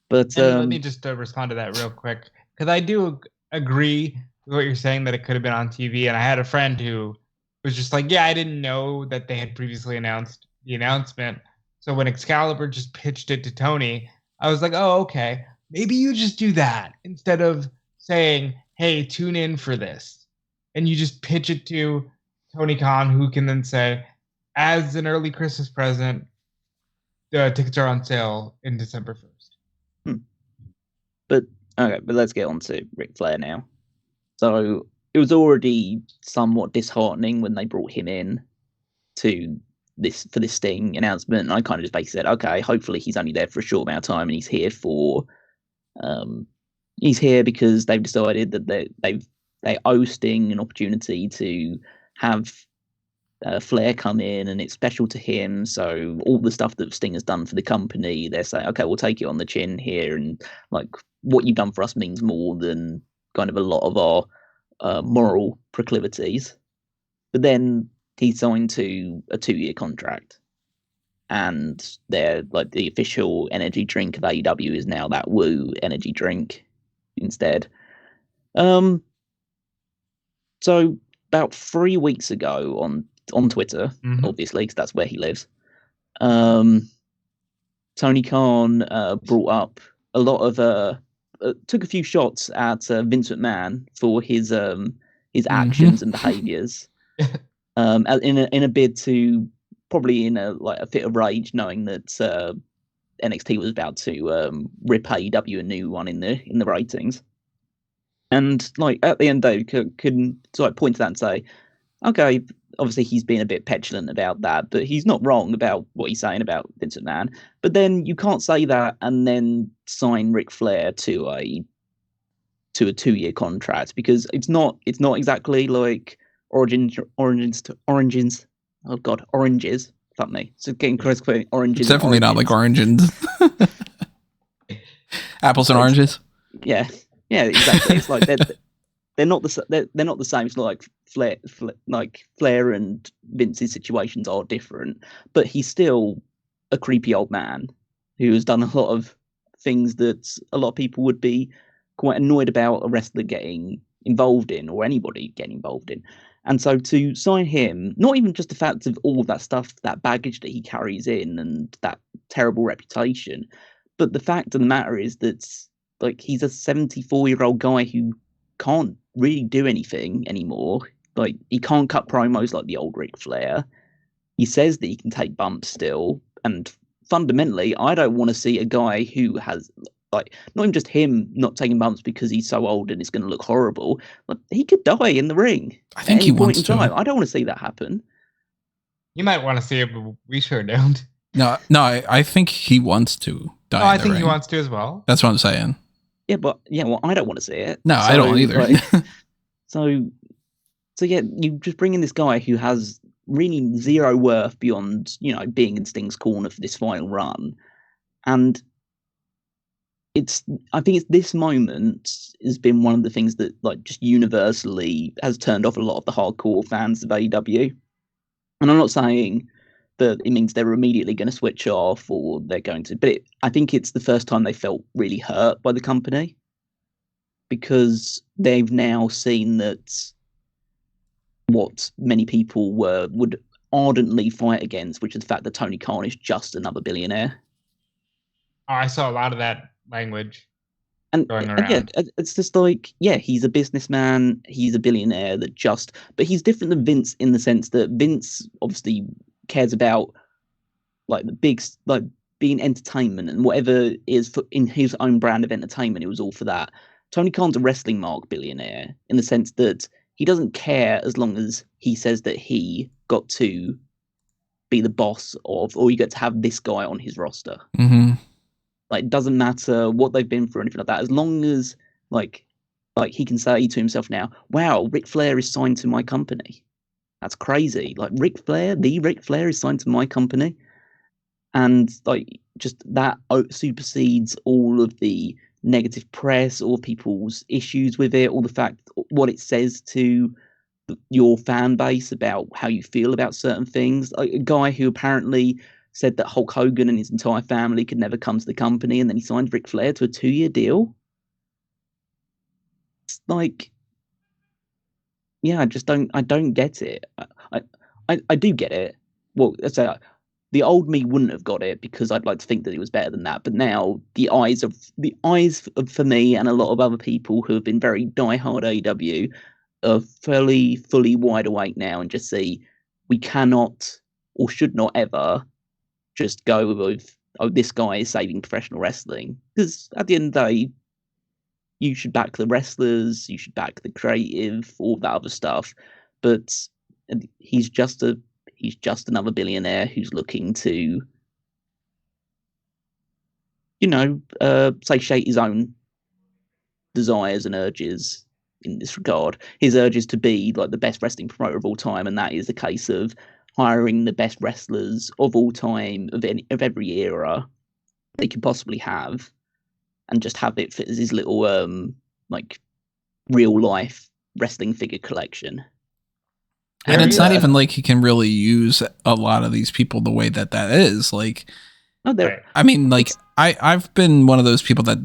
But let me just respond to that real quick, because I do agree with what you're saying that it could have been on TV, and I had a friend who was just like, yeah, I didn't know that they had previously announced the announcement, so when Excalibur just pitched it to Tony, I was like, oh, okay. Maybe you just do that instead of saying, hey, tune in for this. And you just pitch it to Tony Khan, who can then say, as an early Christmas present, the tickets are on sale in December 1st. But let's get on to Ric Flair now. So it was already somewhat disheartening when they brought him in to this Sting announcement. And I kind of just basically said, okay, hopefully he's only there for a short amount of time and he's here because they've decided that they owe Sting an opportunity to have Flair come in and it's special to him. So all the stuff that Sting has done for the company, they're saying, okay, we'll take it on the chin here, and like what you've done for us means more than kind of a lot of our moral proclivities. But then he signed to a 2-year contract. And they're like the official energy drink of AEW is now that Woo energy drink instead. So about 3 weeks ago on Twitter, obviously, because that's where he lives, Tony Khan brought up a lot of took a few shots at Vince McMahon for his actions and behaviors, in a bid to, probably in a fit of rage, knowing that NXT was about to rip AEW a new one in the ratings. And like at the end, they could sort of point to that and say, okay, obviously he's been a bit petulant about that, but he's not wrong about what he's saying about Vince McMahon. But then you can't say that and then sign Ric Flair to a 2-year contract, because it's not exactly like oranges. Oh God, oranges. Fuck me. So getting close to oranges. It's definitely not like oranges. Apples and oranges. Yeah, exactly. It's like they're not the same. It's like Flair and Vince's situations are different, but he's still a creepy old man who has done a lot of things that a lot of people would be quite annoyed about a wrestler getting involved in, or anybody getting involved in. And so to sign him, not even just the fact of all of that stuff, that baggage that he carries in and that terrible reputation, but the fact of the matter is that like he's a 74-year-old guy who can't really do anything anymore. Like he can't cut promos like the old Ric Flair. He says that he can take bumps still, and fundamentally, I don't want to see a guy who has, like, not even just him not taking bumps because he's so old and it's going to look horrible. Like, he could die in the ring. I think he wants to. I don't want to see that happen. You might want to see it, but we sure don't. No, I think he wants to die. I think he wants to as well. That's what I'm saying. Yeah, but well, I don't want to see it. No, I don't either. Like, so yeah, you just bring in this guy who has really zero worth beyond, being in Sting's corner for this final run, and I think it's this moment has been one of the things that like just universally has turned off a lot of the hardcore fans of AEW. And I'm not saying that it means they're immediately going to switch off, or they're going to. But I think it's the first time they felt really hurt by the company, because they've now seen that what many people would ardently fight against, which is the fact that Tony Khan is just another billionaire. Oh, I saw a lot of that language going around. Yeah, it's just like, yeah, he's a businessman, he's a billionaire but he's different than Vince in the sense that Vince obviously cares about like the big, like being entertainment and whatever is in his own brand of entertainment. It was all for that. Tony Khan's a wrestling mark billionaire in the sense that he doesn't care as long as he says that he got to be the boss of, or you get to have this guy on his roster. Mm-hmm. Like, it doesn't matter what they've been through or anything like that. As long as like he can say to himself now, wow, Ric Flair is signed to my company. That's crazy. Like, Ric Flair is signed to my company. And like, just that supersedes all of the negative press, all people's issues with it, all the fact, what it says to your fan base about how you feel about certain things. Like, a guy who apparently said that Hulk Hogan and his entire family could never come to the company, and then he signed Ric Flair to a 2-year deal. It's like, yeah, I don't get it. I do get it. Well, let's say the old me wouldn't have got it, because I'd like to think that it was better than that. But now the eyes for me and a lot of other people who have been very diehard AEW are fully wide awake now, and just see we cannot or should not ever just go with, oh, this guy is saving professional wrestling. Because at the end of the day, you should back the wrestlers, you should back the creative, all that other stuff. But he's just another billionaire who's looking to, satiate his own desires and urges in this regard. His urge is to be like the best wrestling promoter of all time, and that is the case of hiring the best wrestlers of all time, of every era they could possibly have, and just have it fit as his little real life wrestling figure collection. And it's not even like he can really use a lot of these people the way that is. Like, I mean, like, I've been one of those people that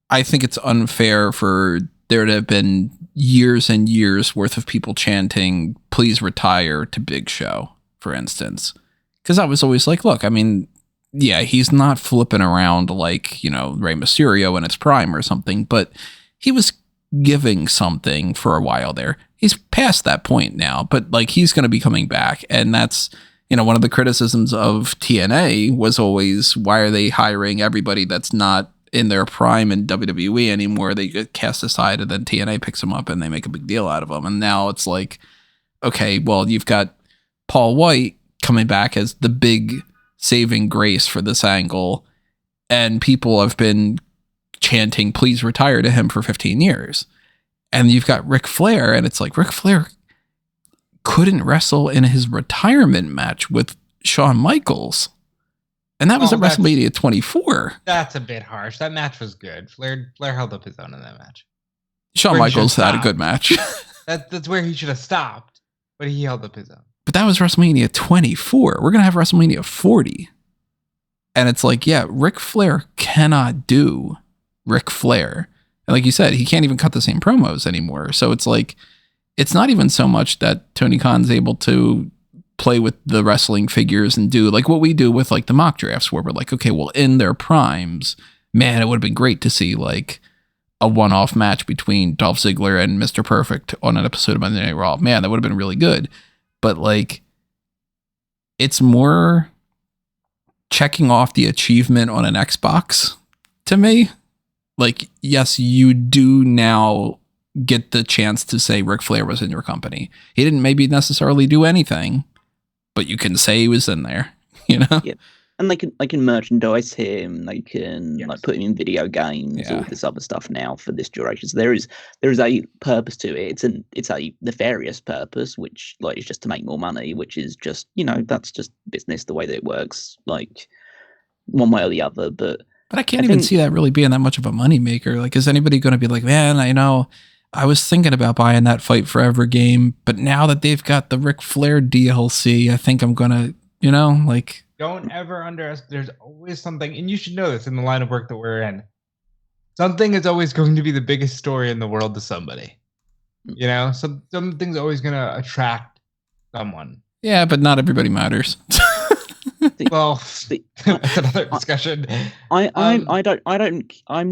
I think it's unfair for there to have been years and years worth of people chanting, please retire, to Big Show, for instance. Because I was always like, look, I mean, yeah, he's not flipping around like, Rey Mysterio in his prime or something, but he was giving something for a while there. He's past that point now, but like, he's going to be coming back. And that's, one of the criticisms of TNA was always, why are they hiring everybody that's not in their prime in WWE anymore? They get cast aside, and then TNA picks them up and they make a big deal out of them. And now it's like, okay, well, you've got Paul White coming back as the big saving grace for this angle, and people have been chanting, please retire, to him for 15 years. And you've got Ric Flair, and it's like, Ric Flair couldn't wrestle in his retirement match with Shawn Michaels. And that was at WrestleMania 24. That's a bit harsh. That match was good. Flair held up his own in that match. Shawn Michaels had a good match. That's where he should have stopped, but he held up his own. But that was WrestleMania 24. We're going to have WrestleMania 40. And it's like, yeah, Ric Flair cannot do Ric Flair. And like you said, he can't even cut the same promos anymore. So it's like, it's not even so much that Tony Khan's able to play with the wrestling figures and do like what we do with like the mock drafts, where we're like, okay, well, in their primes, man, it would have been great to see like a one-off match between Dolph Ziggler and Mr. Perfect on an episode of Monday Night Raw. Man, that would have been really good. But like, it's more checking off the achievement on an Xbox to me. Like, yes, you do now get the chance to say Ric Flair was in your company. He didn't maybe necessarily do anything, but you can say he was in there, Yeah. And they can merchandise him. They can like put him in video games, all this other stuff now for this duration. So there is a purpose to it. It's a nefarious purpose, which like is just to make more money, which is just that's just business, the way that it works, like one way or the other. But I can't even see that really being that much of a moneymaker. Like, is anybody going to be like, man, I know I was thinking about buying that Fight Forever game, but now that they've got the Ric Flair DLC, I think I'm going to You know, like, don't ever underestimate. There's always something, and you should know this in the line of work that we're in. Something is always going to be the biggest story in the world to somebody. You know, so something's always going to attract someone. Yeah, but not everybody matters. Well, that's another discussion. I'm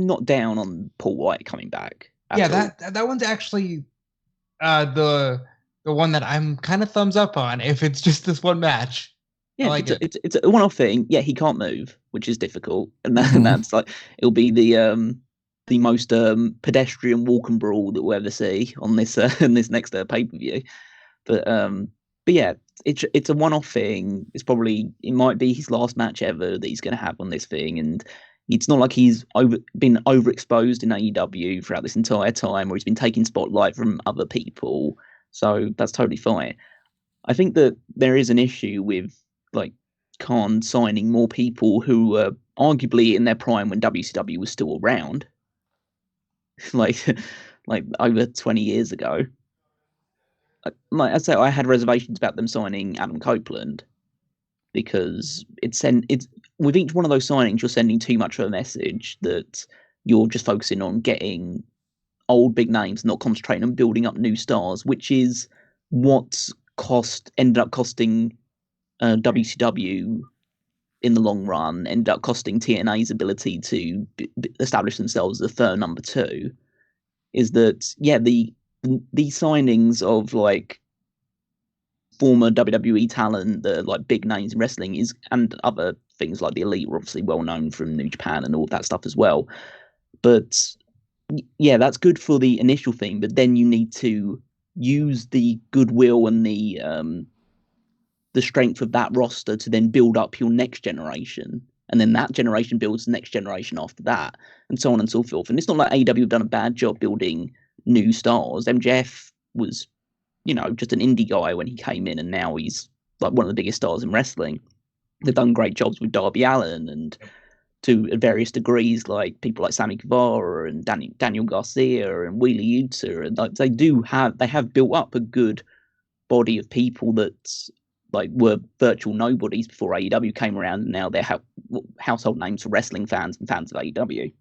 not down on Paul White coming back. Yeah, that one's actually the one that I'm kind of thumbs up on. If it's just this one match. Yeah, it's a one-off thing. Yeah, he can't move, which is difficult, and that's like it'll be the most pedestrian walk and brawl that we'll ever see on this in this next pay-per-view. But yeah, it's a one-off thing. It might be his last match ever that he's going to have on this thing, and it's not like he's been overexposed in AEW throughout this entire time, or he's been taking spotlight from other people. So that's totally fine. I think that there is an issue with like Khan signing more people who were arguably in their prime when WCW was still around, like over 20 years ago. Like I say, I had reservations about them signing Adam Copeland because it's with each one of those signings, you're sending too much of a message that you're just focusing on getting old big names, not concentrating on building up new stars, which is what ended up costing WCW in the long run, ended up costing TNA's ability to establish themselves as a third number two. Is that the signings of like former WWE talent, the like big names in wrestling and other things like the Elite were obviously well known from New Japan and all that stuff as well. But yeah, that's good for the initial thing, but then you need to use the goodwill and the strength of that roster to then build up your next generation, and then that generation builds the next generation after that, and so on and so forth. And it's not like AEW have done a bad job building new stars. MJF was, just an indie guy when he came in, and now he's like one of the biggest stars in wrestling. They've done great jobs with Darby Allin, and to various degrees, like people like Sammy Guevara and Daniel Garcia and Wheeler Yuta, and like they have built up a good body of people that like were virtual nobodies before AEW came around, and now they're household names for wrestling fans and fans of AEW.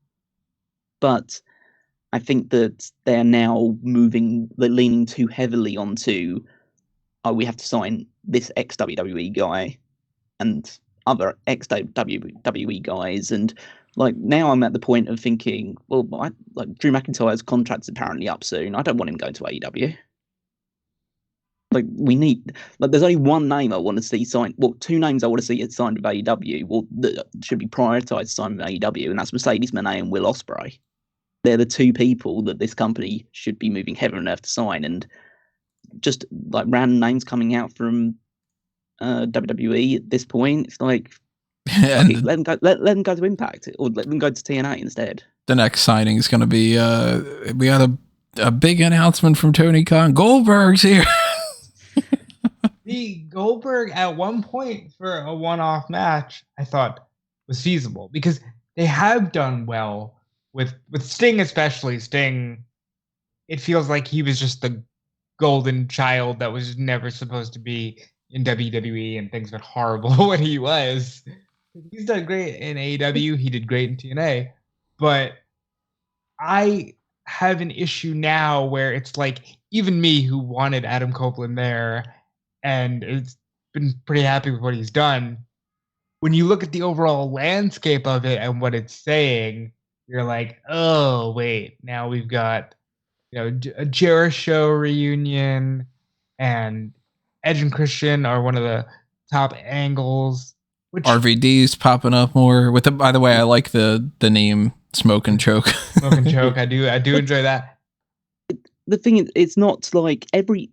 But I think that they're now leaning too heavily onto, we have to sign this ex-WWE guy and other ex-WWE guys. And like now I'm at the point of thinking, well, Drew McIntyre's contract's apparently up soon. I don't want him going to AEW. Like there's only one name I want to see signed. Well, two names I want to see signed with AEW. Well, that should be prioritized signed with AEW, and that's Mercedes Moné and Will Ospreay. They're the two people that this company should be moving heaven and earth to sign, and just like random names coming out from WWE at this point, it's like let them go to Impact, or let them go to TNA instead. The next signing is going to be we got a big announcement from Tony Khan. Goldberg's here. The Goldberg at one point for a one-off match, I thought was feasible because they have done well with Sting, especially. Sting, it feels like he was just the golden child that was never supposed to be in WWE, and things went horrible when he was. He's done great in AEW. He did great in TNA, but I have an issue now where it's like even me who wanted Adam Copeland there and it's been pretty happy with what he's done. When you look at the overall landscape of it and what it's saying, you're like, oh, wait, now we've got, a Jericho reunion, and Edge and Christian are one of the top angles. Which RVD's popping up more with by the way, I like the name Smoke and Choke. Smoke and Choke. I do enjoy that. The thing is, it's not like every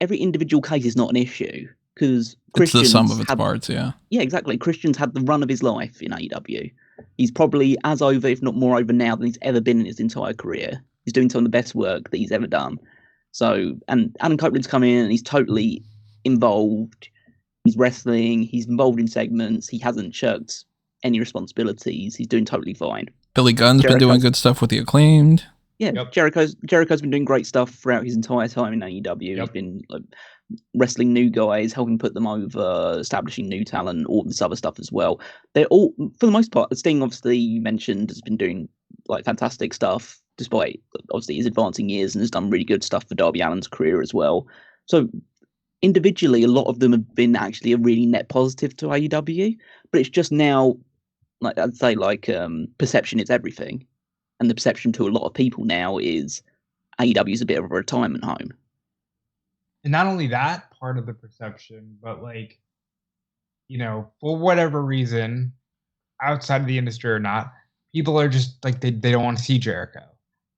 individual case is not an issue, because it's the sum of its parts. Yeah, exactly. Christian's had the run of his life in AEW. He's probably as over, if not more over now than he's ever been in his entire career. He's doing some of the best work that he's ever done. So, and Adam Copeland's come in and he's totally involved. He's wrestling. He's involved in segments. He hasn't shirked any responsibilities. He's doing totally fine. Billy Gunn's been doing good stuff with the Acclaimed. Yeah, yep. Jericho's been doing great stuff throughout his entire time in AEW. Yep. He's been wrestling new guys, helping put them over, establishing new talent, all this other stuff as well. They're all, for the most part, Sting, obviously, you mentioned, has been doing like fantastic stuff, despite obviously his advancing years, and has done really good stuff for Darby Allin's career as well. So individually, a lot of them have been actually a really net positive to AEW, but it's just now, like I'd say, like perception is everything, and the perception to a lot of people now is AEW is a bit of a retirement home. And not only that part of the perception, but like, you know, for whatever reason, outside of the industry or not, people are just like, they don't want to see Jericho.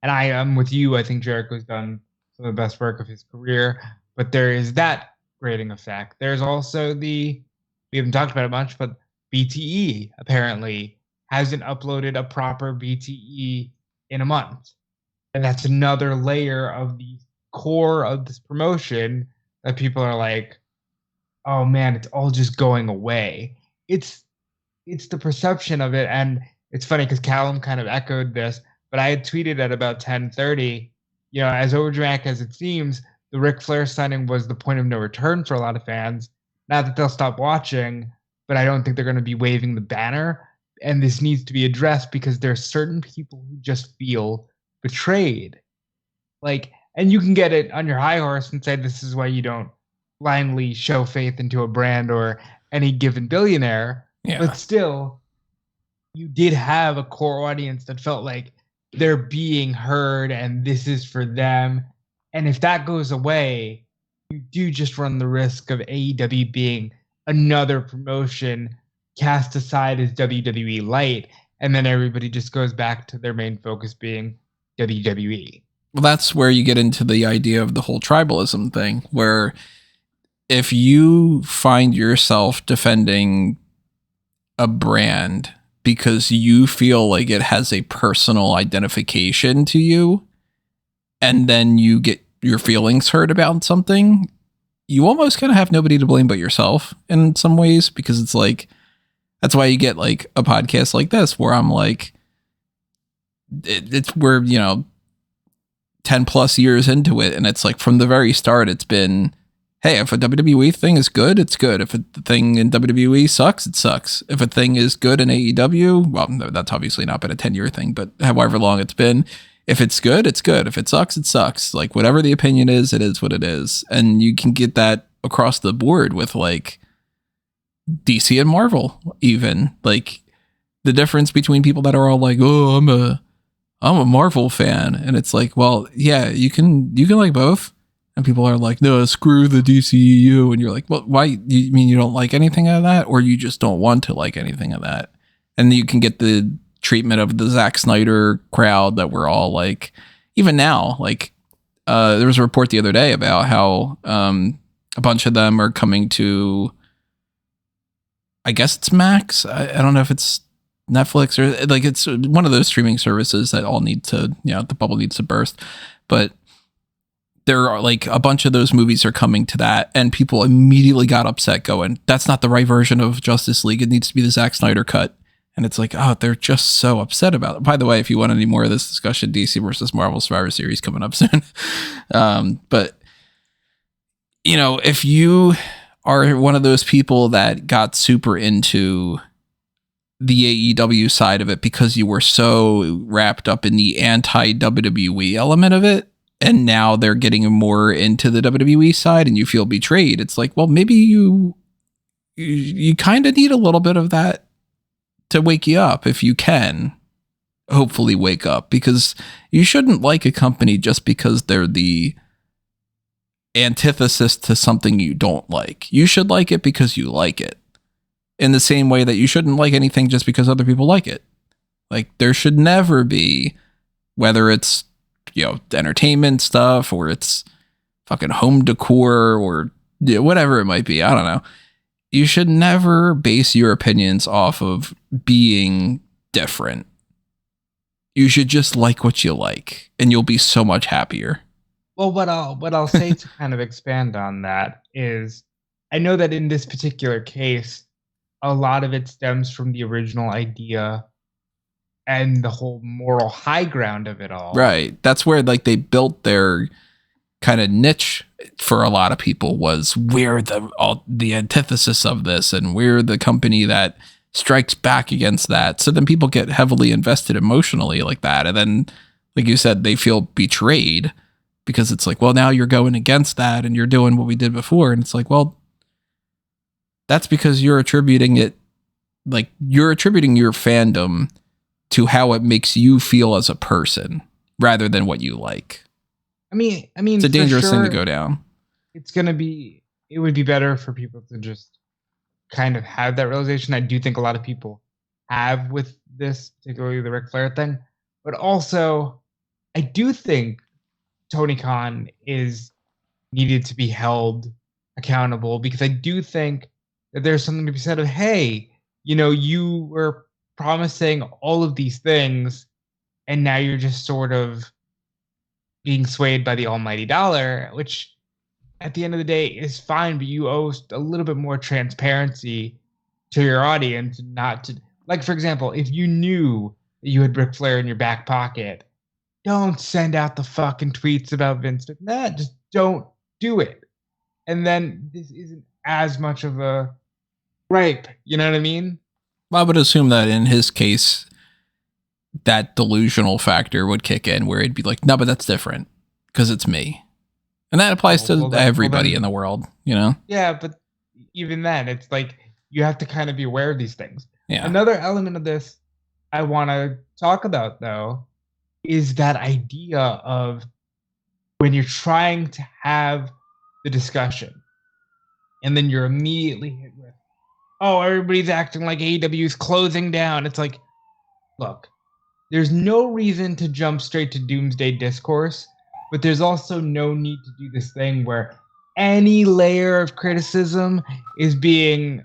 And I am with you. I think Jericho's done some of the best work of his career, but there is that grading effect. There's also we haven't talked about it much, but BTE apparently hasn't uploaded a proper BTE in a month. And that's another layer of the core of this promotion that people are like, oh man, it's all just going away. It's the perception of it. And it's funny because Callum kind of echoed this, but I had tweeted at about 10:30, you know, as overdramatic as it seems, the Ric Flair signing was the point of no return for a lot of fans. Not that they'll stop watching, but I don't think they're going to be waving the banner. And this needs to be addressed because there are certain people who just feel betrayed. Like, and you can get it on your high horse and say this is why you don't blindly show faith into a brand or any given billionaire. Yeah. But still, you did have a core audience that felt like they're being heard and this is for them. And if that goes away, you do just run the risk of AEW being another promotion cast aside as WWE light, and then everybody just goes back to their main focus being WWE. Well, that's where you get into the idea of the whole tribalism thing, where if you find yourself defending a brand because you feel like it has a personal identification to you, and then you get your feelings hurt about something, you almost kind of have nobody to blame but yourself in some ways, because it's like, that's why you get like a podcast like this where I'm like, it's where, you know, 10 plus years into it. And it's like from the very start, it's been, hey, if a WWE thing is good, it's good. If a thing in WWE sucks, it sucks. If a thing is good in AEW, well, no, that's obviously not been a 10-year thing, but however long it's been, if it's good, it's good. If it sucks, it sucks. Like whatever the opinion is, it is what it is. And you can get that across the board with like DC and Marvel, even like the difference between people that are all like, oh, I'm a Marvel fan. And it's like, well, yeah, you can like both. And people are like, no, screw the DCEU. And you're like, well, why? You mean you don't like anything of that? Or you just don't want to like anything of that? And you can get the treatment of the Zack Snyder crowd that we're all like, even now, like there was a report the other day about how a bunch of them are coming to, I guess it's Max. I don't know if it's Netflix or like it's one of those streaming services that all need to, you know, the bubble needs to burst. But there are like a bunch of those movies are coming to that, and people immediately got upset going, that's not the right version of Justice League. It needs to be the Zack Snyder cut. And it's like, oh, they're just so upset about it. By the way, if you want any more of this discussion, DC versus Marvel Survivor Series coming up soon. But, you know, if you are one of those people that got super into the AEW side of it because you were so wrapped up in the anti-WWE element of it, and now they're getting more into the WWE side and you feel betrayed, it's like, well, maybe you kind of need a little bit of that to wake you up, if you can hopefully wake up, because you shouldn't like a company just because they're the antithesis to something you don't like. You should like it because you like it, in the same way that you shouldn't like anything just because other people like it. Like there should never be, whether it's, you know, entertainment stuff or it's fucking home decor or whatever it might be, I don't know, you should never base your opinions off of being different. You should just like what you like, and you'll be so much happier. Well, what I'll say to kind of expand on that is, I know that in this particular case, a lot of it stems from the original idea and the whole moral high ground of it all. Right. That's where like they built their kind of niche for a lot of people was we're the antithesis of this, and we're the company that strikes back against that. So then people get heavily invested emotionally like that. And then, like you said, they feel betrayed because it's like, well, now you're going against that and you're doing what we did before. And it's like, well, that's because you're attributing your fandom to how it makes you feel as a person rather than what you like. I mean, it's a dangerous thing to go down. It would be better for people to just kind of have that realization. I do think a lot of people have with this, particularly the Ric Flair thing, but also I do think Tony Khan is needed to be held accountable, because I do think that there's something to be said of, hey, you were promising all of these things and now you're just sort of being swayed by the almighty dollar, which at the end of the day is fine, but you owe a little bit more transparency to your audience, not to, like, for example, if you knew that you had Ric Flair in your back pocket, don't send out the fucking tweets about Vince McMahon. Just don't do it. And then this isn't as much of a gripe. You know what I mean? I would assume that in his case, that delusional factor would kick in where it'd be like, no, but that's different because it's me. And that applies to everybody in the world, Yeah, but even then, it's like you have to kind of be aware of these things. Yeah. Another element of this I want to talk about, though, is that idea of when you're trying to have the discussion and then you're immediately hit with, oh, everybody's acting like AEW is closing down. It's like, look, there's no reason to jump straight to doomsday discourse, but there's also no need to do this thing where any layer of criticism is being,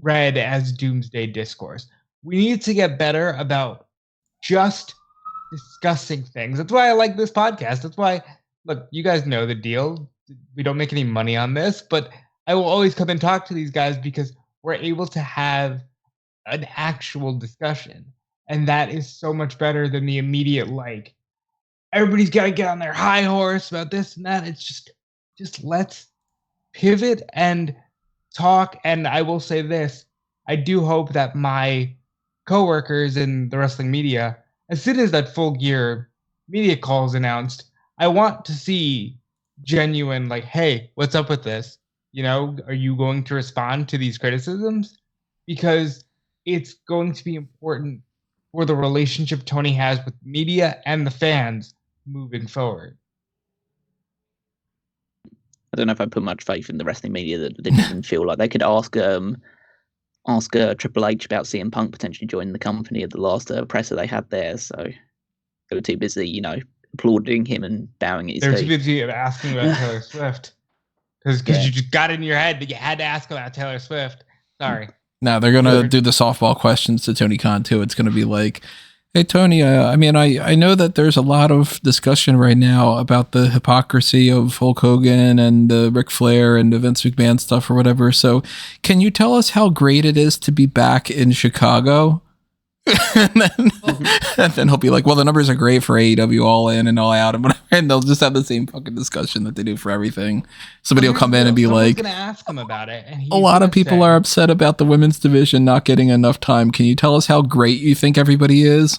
read as doomsday discourse. We need to get better about just discussing things. That's why I like this podcast. That's why, look, you guys know the deal. We don't make any money on this, but I will always come and talk to these guys because we're able to have an actual discussion. And that is so much better than the immediate, like, everybody's got to get on their high horse about this and that. It's just let's pivot and talk. And I will say this, I do hope that my coworkers in the wrestling media, as soon as that Full Gear media call is announced, I want to see genuine, like, hey, what's up with this? Are you going to respond to these criticisms? Because it's going to be important for the relationship Tony has with media and the fans moving forward. I don't know if I put much faith in the wrestling media that didn't even feel like they could ask Triple H about CM Punk potentially joining the company at the last presser they had there. So they were too busy, applauding him and bowing at his feet. They're too busy asking about Taylor Swift. Because you just got it in your head that you had to ask about Taylor Swift. Sorry. No, they're going to do the softball questions to Tony Khan, too. It's going to be like, hey, Tony, I know that there's a lot of discussion right now about the hypocrisy of Hulk Hogan and the Ric Flair and the Vince McMahon stuff or whatever. So can you tell us how great it is to be back in Chicago? and then he'll be like, well, the numbers are great for AEW All In and All Out and whatever, and they'll just have the same fucking discussion that they do for everything. Somebody will come in and be like, gonna ask him about it, and a lot of people are upset about the women's division not getting enough time. Can you tell us how great you think everybody is?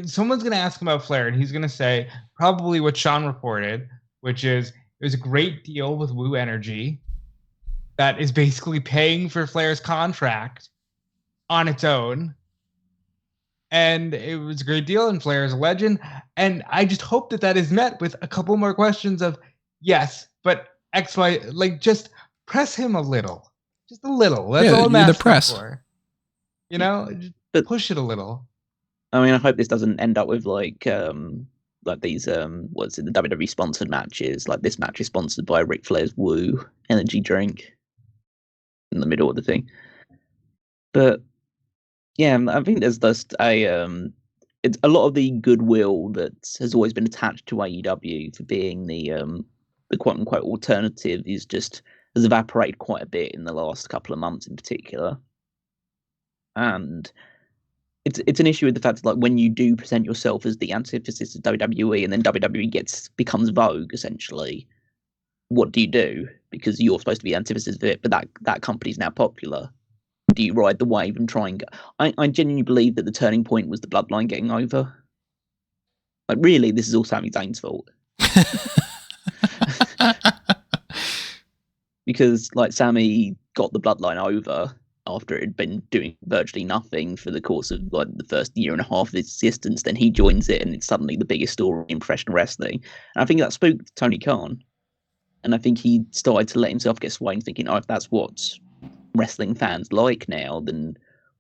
Someone's gonna ask him about Flair, and he's gonna say probably what Sean reported, which is there's a great deal with Woo Energy that is basically paying for Flair's contract on its own, and it was a great deal, and Flair is a legend, and I just hope that is met with a couple more questions of, yes, but XY, like, just press him a little, just a little. That's all I'm asking for. Just push it a little. I mean, I hope this doesn't end up with like these what's it, the WWE sponsored matches. Like, this match is sponsored by Ric Flair's Woo energy drink in the middle of the thing. But yeah, I think there's just it's a lot of the goodwill that has always been attached to AEW for being the quote unquote alternative has evaporated quite a bit in the last couple of months in particular. And it's an issue with the fact that, like, when you do present yourself as the antithesis of WWE, and then WWE becomes Vogue, essentially, what do you do? Because you're supposed to be antithesis of it, but that company's now popular. Do you ride the wave and try and go? I genuinely believe that the turning point was the Bloodline getting over. Like, really, this is all Sami Zayn's fault. Because, like, Sami got the Bloodline over after it had been doing virtually nothing for the course of, like, the first year and a half of its existence. Then he joins it, and it's suddenly the biggest story in professional wrestling. And I think that spooked Tony Khan. And I think he started to let himself get swayed, thinking, if that's what wrestling fans like now, then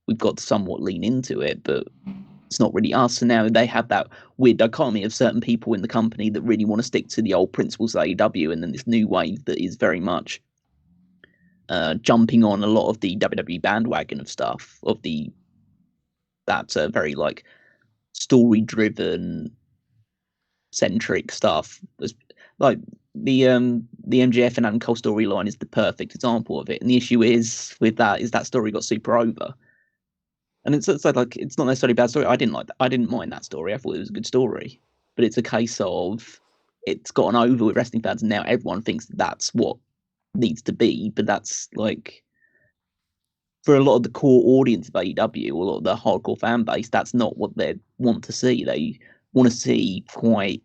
we've got to somewhat lean into it. But it's not really us. And now they have that weird dichotomy of certain people in the company that really want to stick to the old principles of AEW, and then this new wave that is very much jumping on a lot of the WWE bandwagon of stuff, of that's very, like, story-driven centric stuff. Like the MJF and Adam Cole storyline is the perfect example of it. And the issue is with that story got super over. And it's like, it's not necessarily a bad story. I didn't mind that story. I thought it was a good story. But it's a case of it's gotten over with wrestling fans, and now everyone thinks that's what needs to be. But that's, like, for a lot of the core audience of AEW, or a lot of the hardcore fan base, that's not what they want to see. They want to see quite,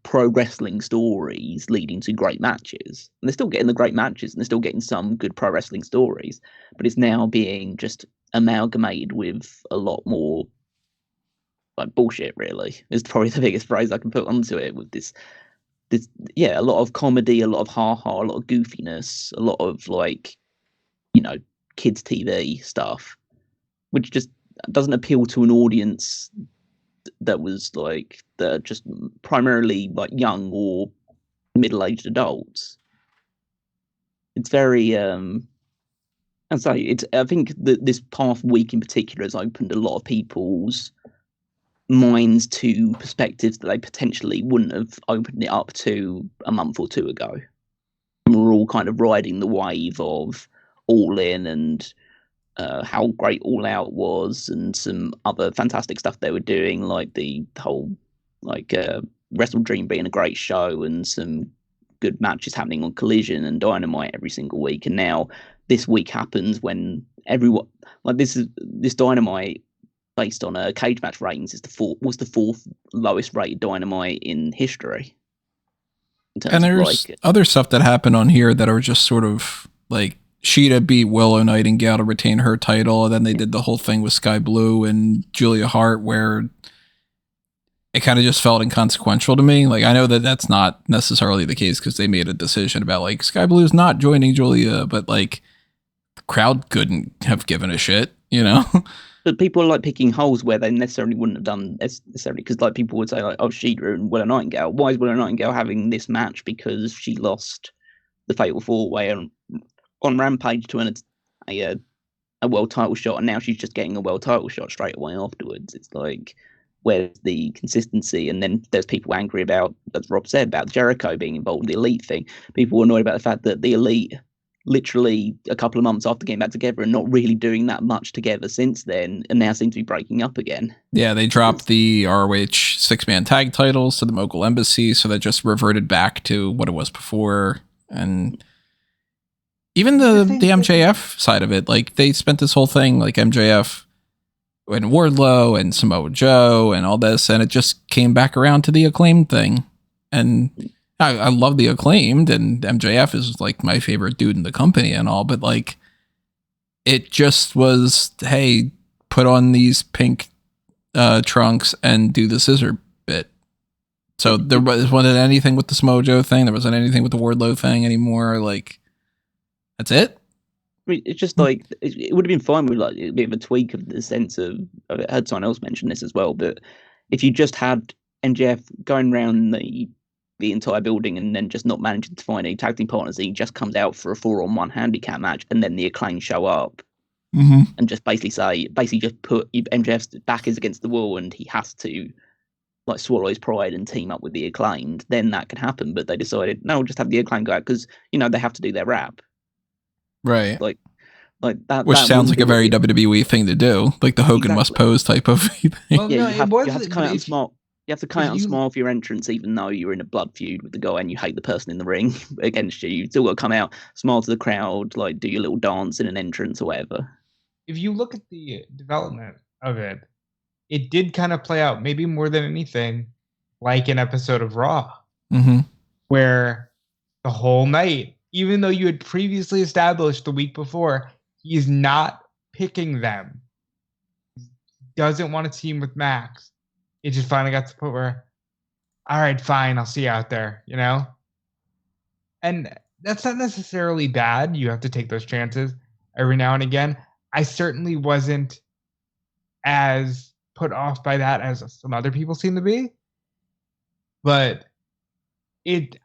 pro wrestling stories leading to great matches. And they're still getting the great matches, and they're still getting some good pro wrestling stories, but it's now being just amalgamated with a lot more, like, bullshit, really. Is probably the biggest phrase I can put onto it, with this a lot of comedy, a lot of ha-ha, a lot of goofiness, a lot of, like, kids TV stuff, which just doesn't appeal to an audience that was, like, that just primarily, like, young or middle-aged adults. It's very and so I think that this past week in particular has opened a lot of people's minds to perspectives that they potentially wouldn't have opened it up to a month or two ago. And we're all kind of riding the wave of All In, and how great All Out was, and some other fantastic stuff they were doing, like the whole, like, Wrestle Dream being a great show, and some good matches happening on Collision and Dynamite every single week. And now this week happens when everyone, like, this Dynamite, based on a cage match ratings, was the fourth lowest rated Dynamite in history. And there's, like, other stuff that happened on here that are just sort of, like, Sheeta beat Willow Nightingale to retain her title, and then they did the whole thing with Sky Blue and Julia Hart, where it kind of just felt inconsequential to me. Like, I know that that's not necessarily the case, because they made a decision about, like, Sky Blue's not joining Julia, but, like, the crowd couldn't have given a shit, But people are, like, picking holes where they necessarily wouldn't have done necessarily, because, like, people would say, like, Sheeta and Willow Nightingale. Why is Willow Nightingale having this match? Because she lost the Fatal 4-Way on Rampage to a world title shot, and now she's just getting a world title shot straight away afterwards. It's like, where's the consistency? And then there's people angry about, as Rob said, about Jericho being involved with the Elite thing. People were annoyed about the fact that the Elite, literally a couple of months after getting back together and not really doing that much together since then, and now seem to be breaking up again. Yeah, they dropped the ROH Six-Man Tag titles to the Mogul Embassy, so that just reverted back to what it was before. And even the MJF side of it, like, they spent this whole thing, like, MJF and Wardlow and Samoa Joe and all this, and it just came back around to the Acclaimed thing. And I love the Acclaimed, and MJF is, like, my favorite dude in the company and all, but, like, it just was, hey, put on these pink trunks and do the scissor bit. So there wasn't anything with the Samoa Joe thing. There wasn't anything with the Wardlow thing anymore. Like, that's it. I mean, it's just like, it would have been fine with, like, a bit of a tweak of the sense of, I heard someone else mention this as well, but if you just had MJF going around the entire building and then just not managing to find any tag team partners, he just comes out for a 4-on-1 handicap match, and then the Acclaim show up and just basically just put MJF's back is against the wall and he has to, like, swallow his pride and team up with the Acclaimed, then that could happen. But they decided, no, we'll just have the Acclaim go out because, they have to do their rap. Right. Like, Like that, which that sounds like a wouldn't very be- WWE thing to do, like the Hogan must Exactly. pose type of thing. Well, Yeah, no, you have to come out and smile. You have to come if out and you- smile for your entrance, even though you're in a blood feud with the guy and you hate the person in the ring against you. You've still got to come out, smile to the crowd, like do your little dance in an entrance or whatever. If you look at the development of it, it did kind of play out maybe more than anything like an episode of Raw, Mm-hmm. where the whole night, even though you had previously established the week before, he's not picking them. He doesn't want to team with Max. It just finally got to the point where, all right, fine, I'll see you out there, you know? And that's not necessarily bad. You have to take those chances every now and again. I certainly wasn't as put off by that as some other people seem to be. But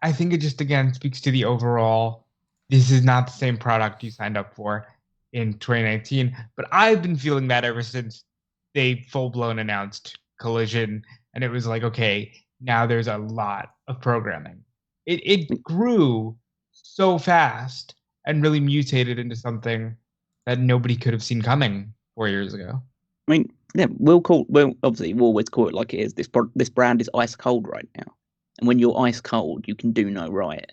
I think it just, again, speaks to the overall, this is not the same product you signed up for in 2019. But I've been feeling that ever since they full-blown announced Collision. And it was like, okay, now there's a lot of programming. It grew so fast and really mutated into something that nobody could have seen coming 4 years ago. I mean, yeah, obviously we'll always call it like it is. This brand is ice cold right now, and when you're ice cold, you can do no right.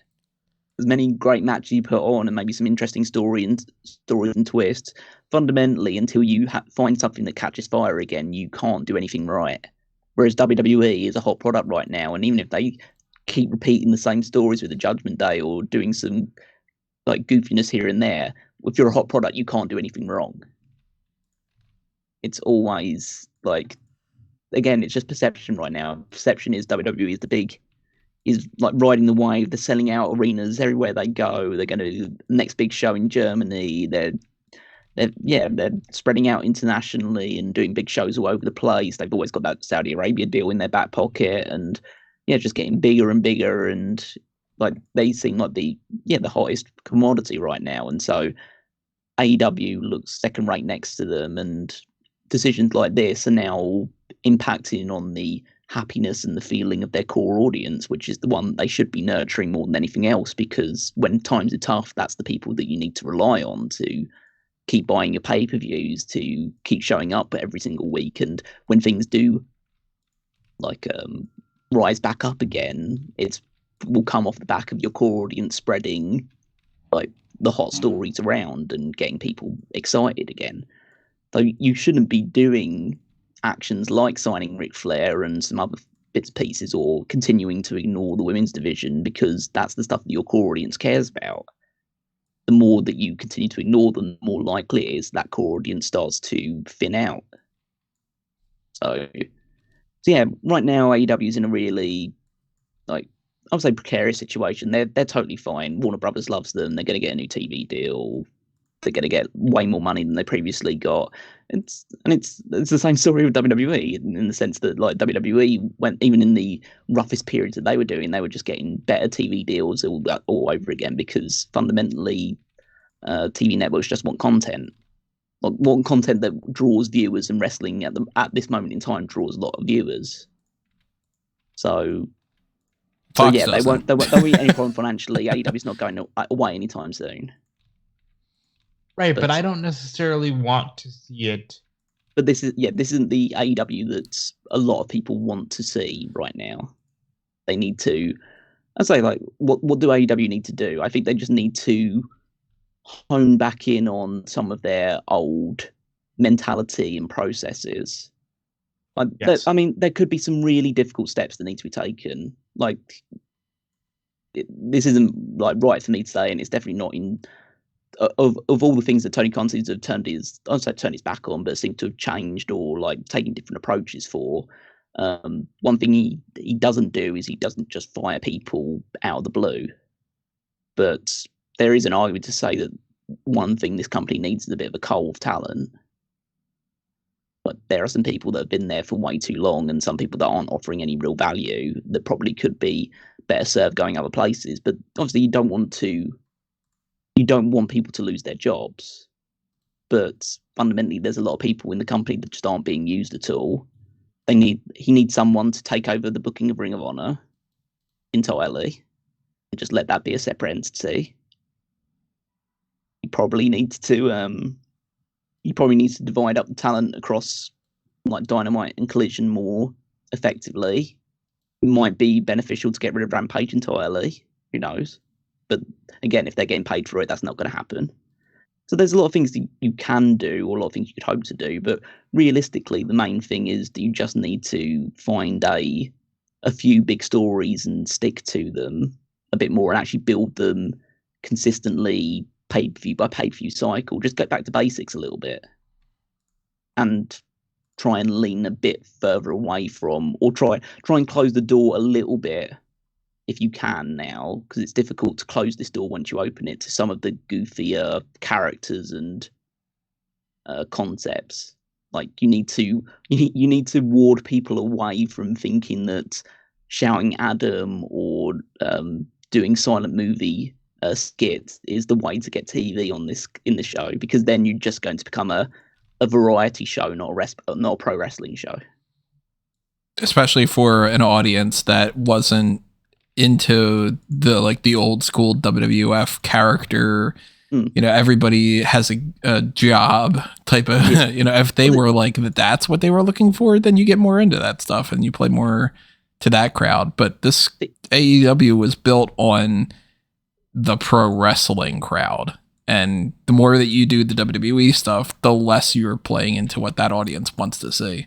As many great matches you put on, and maybe some interesting stories and twists, fundamentally, until you find something that catches fire again, you can't do anything right. Whereas WWE is a hot product right now, and even if they keep repeating the same stories with the Judgment Day or doing some like goofiness here and there, if you're a hot product, you can't do anything wrong. It's always like, again, it's just perception right now. Perception is WWE is like riding the wave. They're selling out arenas everywhere they go. They're going to do the next big show in Germany. They're spreading out internationally and doing big shows all over the place. They've always got that Saudi Arabia deal in their back pocket, and just getting bigger and bigger. And like they seem like the hottest commodity right now. And so AEW looks second rate next to them, and decisions like this are now impacting on the happiness and the feeling of their core audience, which is the one they should be nurturing more than anything else, because when times are tough, that's the people that you need to rely on to keep buying your pay-per-views, to keep showing up every single week. And when things do like rise back up again, it will come off the back of your core audience spreading like the hot stories around and getting people excited again. So you shouldn't be doing actions like signing Ric Flair and some other bits and pieces, or continuing to ignore the women's division, because that's the stuff that your core audience cares about. The more that you continue to ignore them, the more likely it is that core audience starts to thin out. So yeah, right now AEW is in a really, like, I would say precarious situation. They're totally fine. Warner Brothers loves them. They're going to get a new TV deal. They're going to get way more money than they previously got. It's the same story with WWE in the sense that like WWE went, even in the roughest periods that they were doing, they were just getting better TV deals all over again, because fundamentally TV networks just want content. Like, want content that draws viewers, and wrestling at this moment in time draws a lot of viewers. So yeah, they won't be any problem financially. AEW's not going away anytime soon. Right, but I don't necessarily want to see it. But this isn't the AEW that a lot of people want to see right now. They need to, I'd say, like, what do AEW need to do? I think they just need to hone back in on some of their old mentality and processes. Like, Yes. there could be some really difficult steps that need to be taken. Like, this isn't like right for me to say, and it's definitely not in. Of all the things that Tony Khan seems to have turned his back on, but seem to have changed or like taking different approaches for. One thing he doesn't do is he doesn't just fire people out of the blue. But there is an argument to say that one thing this company needs is a bit of a cull of talent. But there are some people that have been there for way too long, and some people that aren't offering any real value that probably could be better served going other places. But obviously, you don't want people to lose their jobs, but fundamentally there's a lot of people in the company that just aren't being used at all. He needs someone to take over the booking of Ring of Honor entirely and just let that be a separate entity, probably need to divide up the talent across like Dynamite and Collision more effectively. It might be beneficial to get rid of Rampage entirely. Who knows? But again, if they're getting paid for it, that's not going to happen. So there's a lot of things that you can do, or a lot of things you could hope to do. But realistically, the main thing is that you just need to find a few big stories and stick to them a bit more and actually build them consistently, pay-per-view by pay-per-view cycle. Just get back to basics a little bit and try and lean a bit further away from, or try and close the door a little bit if you can now, because it's difficult to close this door once you open it to some of the goofier characters and concepts. Like you need to ward people away from thinking that shouting Adam or doing silent movie skits is the way to get TV in the show, because then you're just going to become a variety show, not a pro wrestling show. Especially for an audience that wasn't into the old school WWF character. Everybody has a job type of, if they were like that's what they were looking for, then you get more into that stuff and you play more to that crowd. But this AEW was built on the pro wrestling crowd. And the more that you do the WWE stuff, the less you're playing into what that audience wants to see.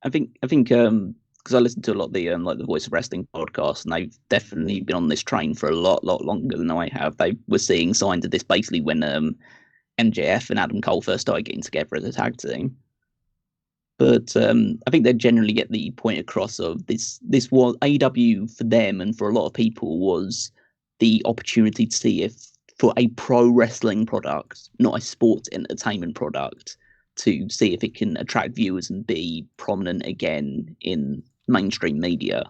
I think because I listen to a lot of the the Voice of Wrestling podcast, and they've definitely been on this train for a lot longer than I have. They were seeing signs of this basically when MJF and Adam Cole first started getting together as a tag team. But I think they generally get the point across of this was AEW for them, and for a lot of people was the opportunity to see if for a pro wrestling product, not a sports entertainment product, to see if it can attract viewers and be prominent again in mainstream media.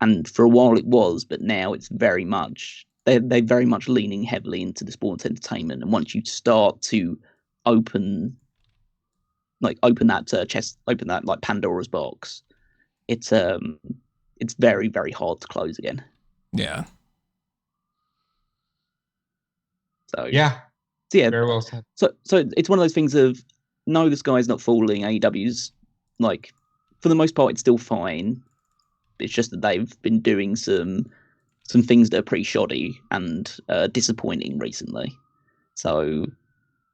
And for a while it was, but now it's very much, they're very much leaning heavily into the sports entertainment. And once you start to open that like Pandora's box, it's very, very hard to close again. Yeah. So yeah, very well said. So it's one of those things of, no, this guy's not fooling. AEW's, like, for the most part, it's still fine. It's just that they've been doing some things that are pretty shoddy and disappointing recently. So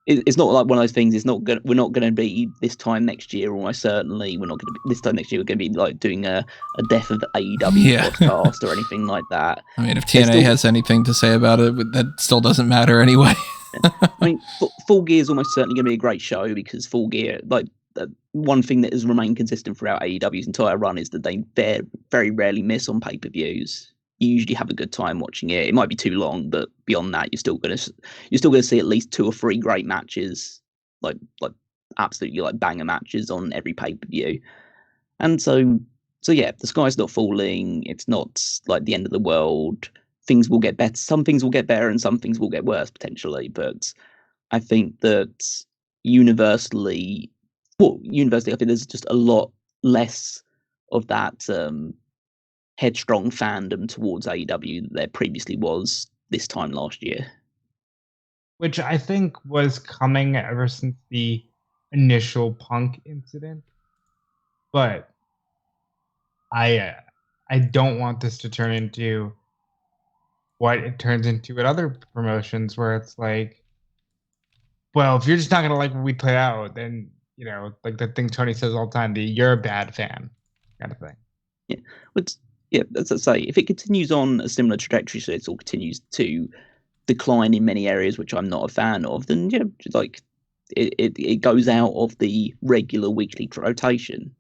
it's not like one of those things. We're not going to be this time next year. Almost certainly, we're not going to be this time next year. We're going to be like doing a death of AEW podcast or anything like that. I mean, if TNA has anything to say about it, that still doesn't matter anyway. I mean, Full Gear is almost certainly going to be a great show, because Full Gear, like, one thing that has remained consistent throughout AEW's entire run is that they very rarely miss on pay-per-views. You usually have a good time watching it. It might be too long, but beyond that, you're still going to see at least 2 or 3 great matches, like absolutely like banger matches on every pay-per-view. And so yeah, the sky's not falling. It's not like the end of the world. Things will get better. Some things will get better and some things will get worse potentially. But I think that universally, I think there's just a lot less of that headstrong fandom towards AEW that there previously was this time last year. Which I think was coming ever since the initial Punk incident. But I don't want this to turn into what it turns into at other promotions, where it's like, well, if you're just not going to like what we put out, then, like the thing Tony says all the time, you're a bad fan kind of thing. Yeah. As I say, if it continues on a similar trajectory, so it all continues to decline in many areas, which I'm not a fan of, then, like it goes out of the regular weekly rotation.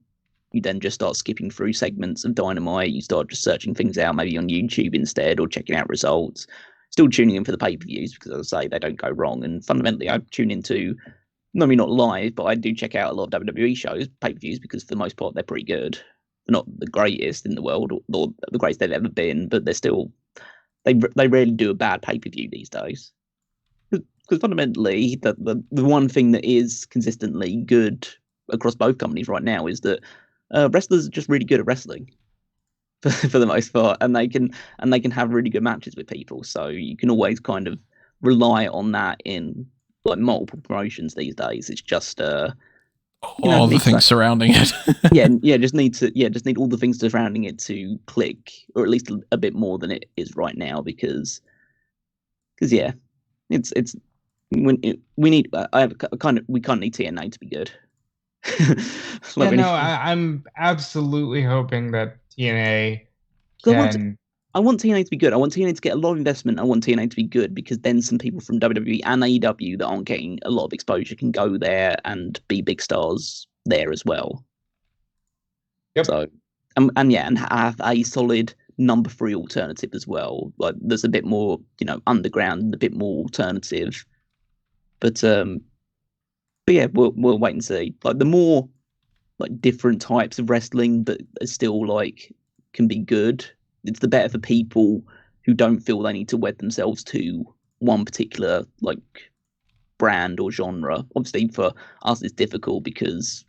You then just start skipping through segments of Dynamite. You start just searching things out, maybe on YouTube instead, or checking out results. Still tuning in for the pay-per-views, because, as I say, they don't go wrong. And fundamentally, I tune into, maybe not live, but I do check out a lot of WWE shows, pay-per-views, because for the most part, they're pretty good. They're not the greatest in the world, or the greatest they've ever been, but they're still, they rarely do a bad pay-per-view these days. Because fundamentally, the one thing that is consistently good across both companies right now is that wrestlers are just really good at wrestling for the most part, and they can have really good matches with people. So you can always kind of rely on that in like multiple promotions these days. It's just all the things surrounding it. just need all the things surrounding it to click, or at least a bit more than it is right now, because yeah, it's we need we can't need TNA to be good. I'm absolutely hoping that TNA can. I want TNA to be good. I want TNA to get a lot of investment. I want TNA to be good, because then some people from WWE and AEW that aren't getting a lot of exposure can go there and be big stars there as well. Yep. So, and have a solid number 3 alternative as well. Like, there's a bit more, underground, a bit more alternative. But yeah, we'll wait and see. Like, the more like different types of wrestling that are still like can be good, it's the better for people who don't feel they need to wed themselves to one particular like brand or genre. Obviously, for us, it's difficult because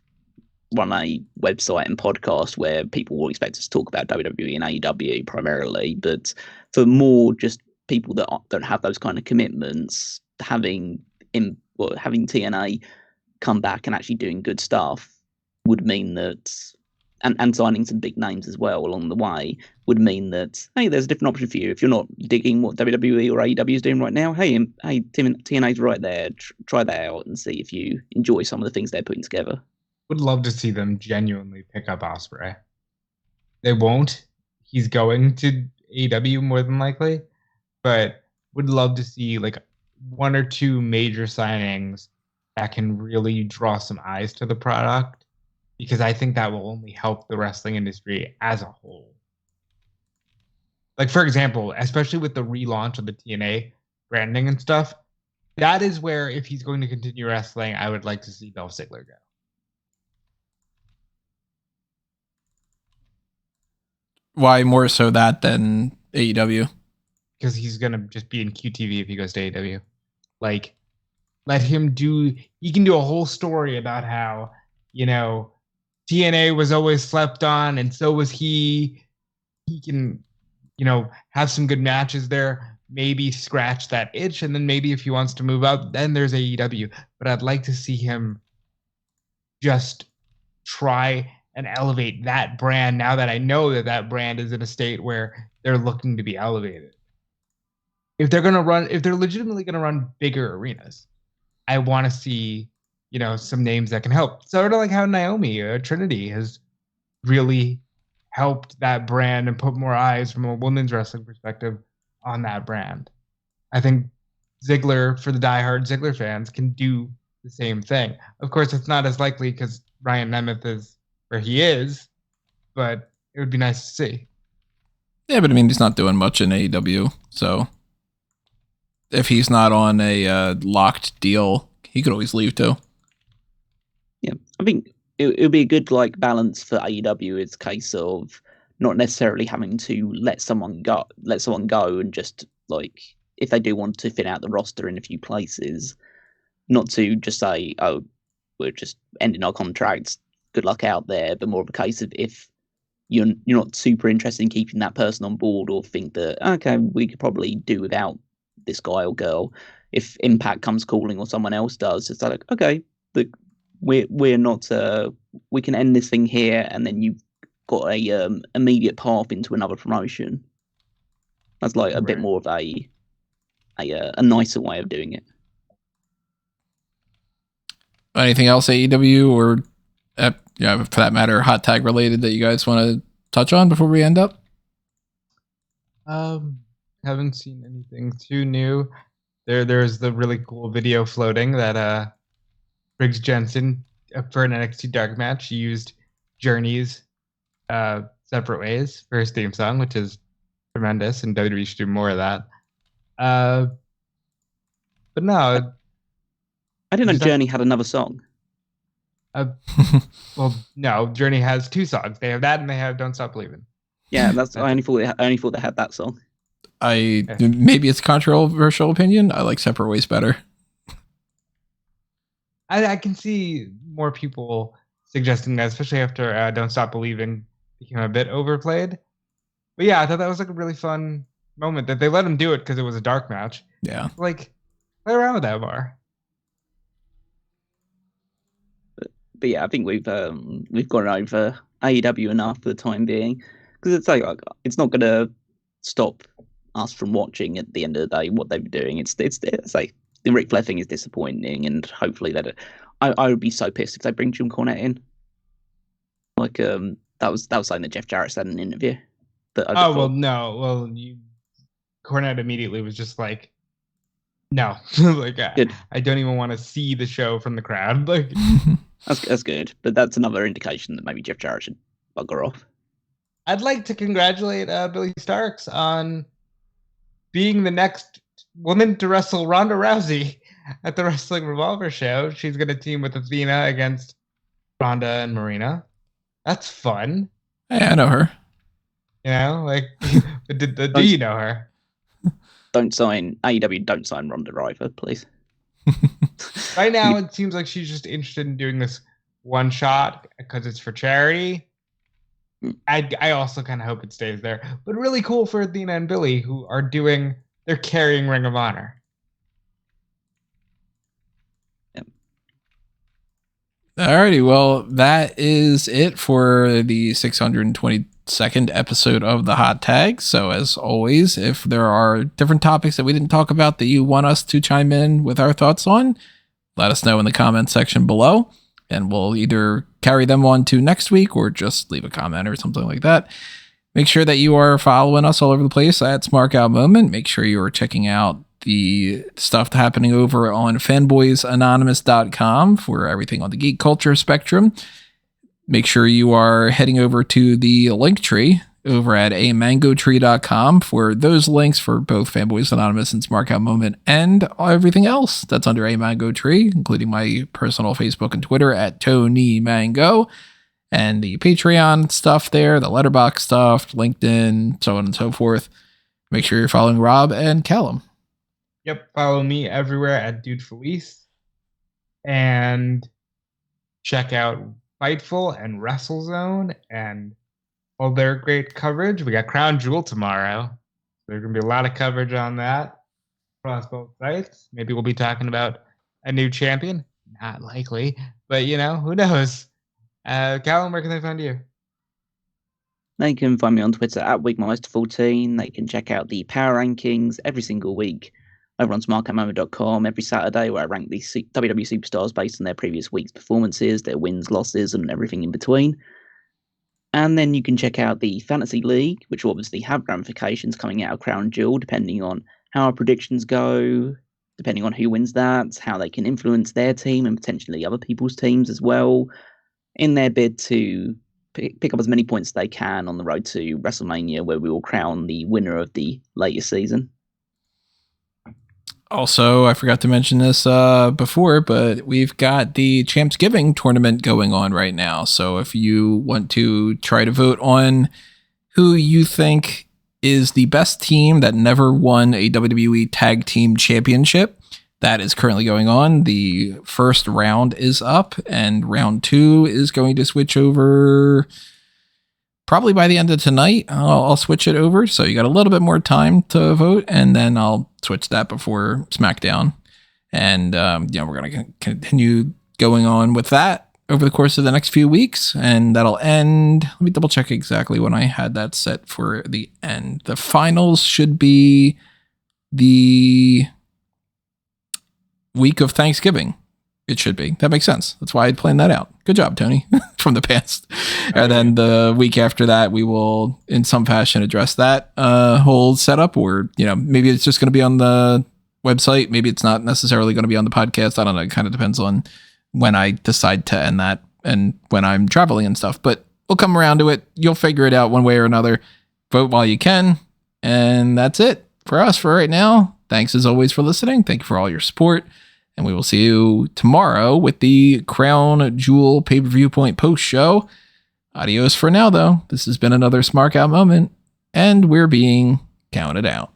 run a website and podcast where people will expect us to talk about WWE and AEW primarily. But for more just people that don't have those kind of commitments, having TNA come back and actually doing good stuff would mean that, and signing some big names as well along the way, would mean that, hey, there's a different option for you. If you're not digging what WWE or AEW is doing right now, hey, TNA's right there. Try that out and see if you enjoy some of the things they're putting together. Would love to see them genuinely pick up Ospreay. They won't. He's going to AEW more than likely, but would love to see like 1 or 2 major signings that can really draw some eyes to the product, because I think that will only help the wrestling industry as a whole. Like, for example, especially with the relaunch of the TNA branding and stuff, that is where, if he's going to continue wrestling, I would like to see Dolph Ziggler go. Why more so that than AEW? Because he's going to just be in QTV if he goes to AEW. Like, let him he can do a whole story about how, TNA was always slept on and so was he. He can, have some good matches there, maybe scratch that itch, and then maybe if he wants to move up, then there's AEW. But I'd like to see him just try and elevate that brand now that I know that brand is in a state where they're looking to be elevated. If they're legitimately going to run bigger arenas, I want to see, some names that can help. Sort of like how Naomi Trinity has really helped that brand and put more eyes from a women's wrestling perspective on that brand. I think Ziggler, for the diehard Ziggler fans, can do the same thing. Of course, it's not as likely because Ryan Nemeth is where he is, but it would be nice to see. Yeah, but I mean, he's not doing much in AEW, so if he's not on a locked deal, he could always leave too. Yeah, I think it would be a good balance for AEW. It's a case of not necessarily having to let someone go and just if they do want to fit out the roster in a few places, not to just say, oh, we're just ending our contracts, good luck out there, but more of a case of if you're not super interested in keeping that person on board, or think that, okay, we could probably do without this guy or girl, if Impact comes calling or someone else does, it's like, okay, we're not we can end this thing here, and then you've got a immediate path into another promotion. That's a bit more of a nicer way of doing it. Anything else AEW or for that matter hot tag related that you guys want to touch on before we end up? Haven't seen anything too new. There's the really cool video floating that Briggs Jensen, for an NXT Dark match, used Journey's Separate Ways for his theme song, which is tremendous, and WWE should do more of that. But no, I didn't know Journey had another song. Well, no, Journey has 2 songs. They have that, and they have "Don't Stop Believing." Yeah, I only thought they had that song. Maybe it's a controversial opinion. I like Separate Ways better. I can see more people suggesting that, especially after "Don't Stop Believing" became a bit overplayed. But yeah, I thought that was a really fun moment that they let him do it because it was a dark match. Yeah, Play around with that more. But yeah, I think we've gone over AEW enough for the time being, because it's like it's not going to stop us from watching at the end of the day what they're doing. It's like the Ric Flair thing is disappointing, and hopefully that I would be so pissed if they bring Jim Cornette in. Like that was something that Jeff Jarrett said in an interview. Cornette immediately was just like, no, like I don't even want to see the show from the crowd. Like that's good, but that's another indication that maybe Jeff Jarrett should bugger off. I'd like to congratulate Billy Starks on being the next woman to wrestle Ronda Rousey at the Wrestling Revolver show. She's going to team with Athena against Ronda and Marina. That's fun. Hey, I know her. You know, like, do you know her? Don't sign AEW. Don't sign Ronda Rousey, please. Right now, it seems like she's just interested in doing this one shot because it's for charity. I also kind of hope it stays there. But really cool for Athena and Billy, who are they're carrying Ring of Honor. Yep. Alrighty, well, that is it for the 622nd episode of the Hot Tag. So as always, if there are different topics that we didn't talk about that you want us to chime in with our thoughts on, let us know in the comment section below, and we'll either carry them on to next week or just leave a comment or something like that. Make sure that you are following us all over the place at Smark Out Moment. Make sure you are checking out the stuff happening over on fanboysanonymous.com for everything on the geek culture spectrum. Make sure you are heading over to the link tree over at amangotree.com for those links for both Fanboys Anonymous and Smark Out Moment and everything else that's under A Mango Tree, including my personal Facebook and Twitter at Tony Mango, and the Patreon stuff there, the Letterboxd stuff, LinkedIn, so on and so forth. Make sure you're following Rob and Callum. Yep, follow me everywhere at Dude Felice, and check out Fightful and WrestleZone and all their great coverage. We got Crown Jewel tomorrow. There's going to be a lot of coverage on that across both sites. Maybe we'll be talking about a new champion. Not likely, but who knows? Callum, where can they find you? They can find me on Twitter at Wigmeister14. They can check out the Power Rankings every single week over on smarkoutmoment.com every Saturday, where I rank the WWE superstars based on their previous week's performances, their wins, losses, and everything in between. And then you can check out the Fantasy League, which will obviously have ramifications coming out of Crown Jewel, depending on how our predictions go, depending on who wins that, how they can influence their team and potentially other people's teams as well, in their bid to pick up as many points as they can on the road to WrestleMania, where we will crown the winner of the latest season. Also, I forgot to mention this before, but we've got the Champs Giving tournament going on right now. So if you want to try to vote on who you think is the best team that never won a WWE Tag Team Championship, that is currently going on. The first round is up, and round 2 is going to switch over probably by the end of tonight. I'll switch it over, so you got a little bit more time to vote, and then I'll switch that before SmackDown. And we're going to continue going on with that over the course of the next few weeks, and that'll end. Let me double check exactly when I had that set for the end. The finals should be the week of Thanksgiving. It should be. That makes sense. That's why I planned that out. Good job, Tony, from the past. And then the week after that, we will, in some fashion, address that whole setup, or, maybe it's just going to be on the website. Maybe it's not necessarily going to be on the podcast. I don't know. It kind of depends on when I decide to end that and when I'm traveling and stuff. But we'll come around to it. You'll figure it out one way or another. Vote while you can. And that's it for us for right now. Thanks as always for listening. Thank you for all your support. And we will see you tomorrow with the Crown Jewel pay-per-view point post show. Adios for now, though. This has been another Smark Out Moment, and we're being counted out.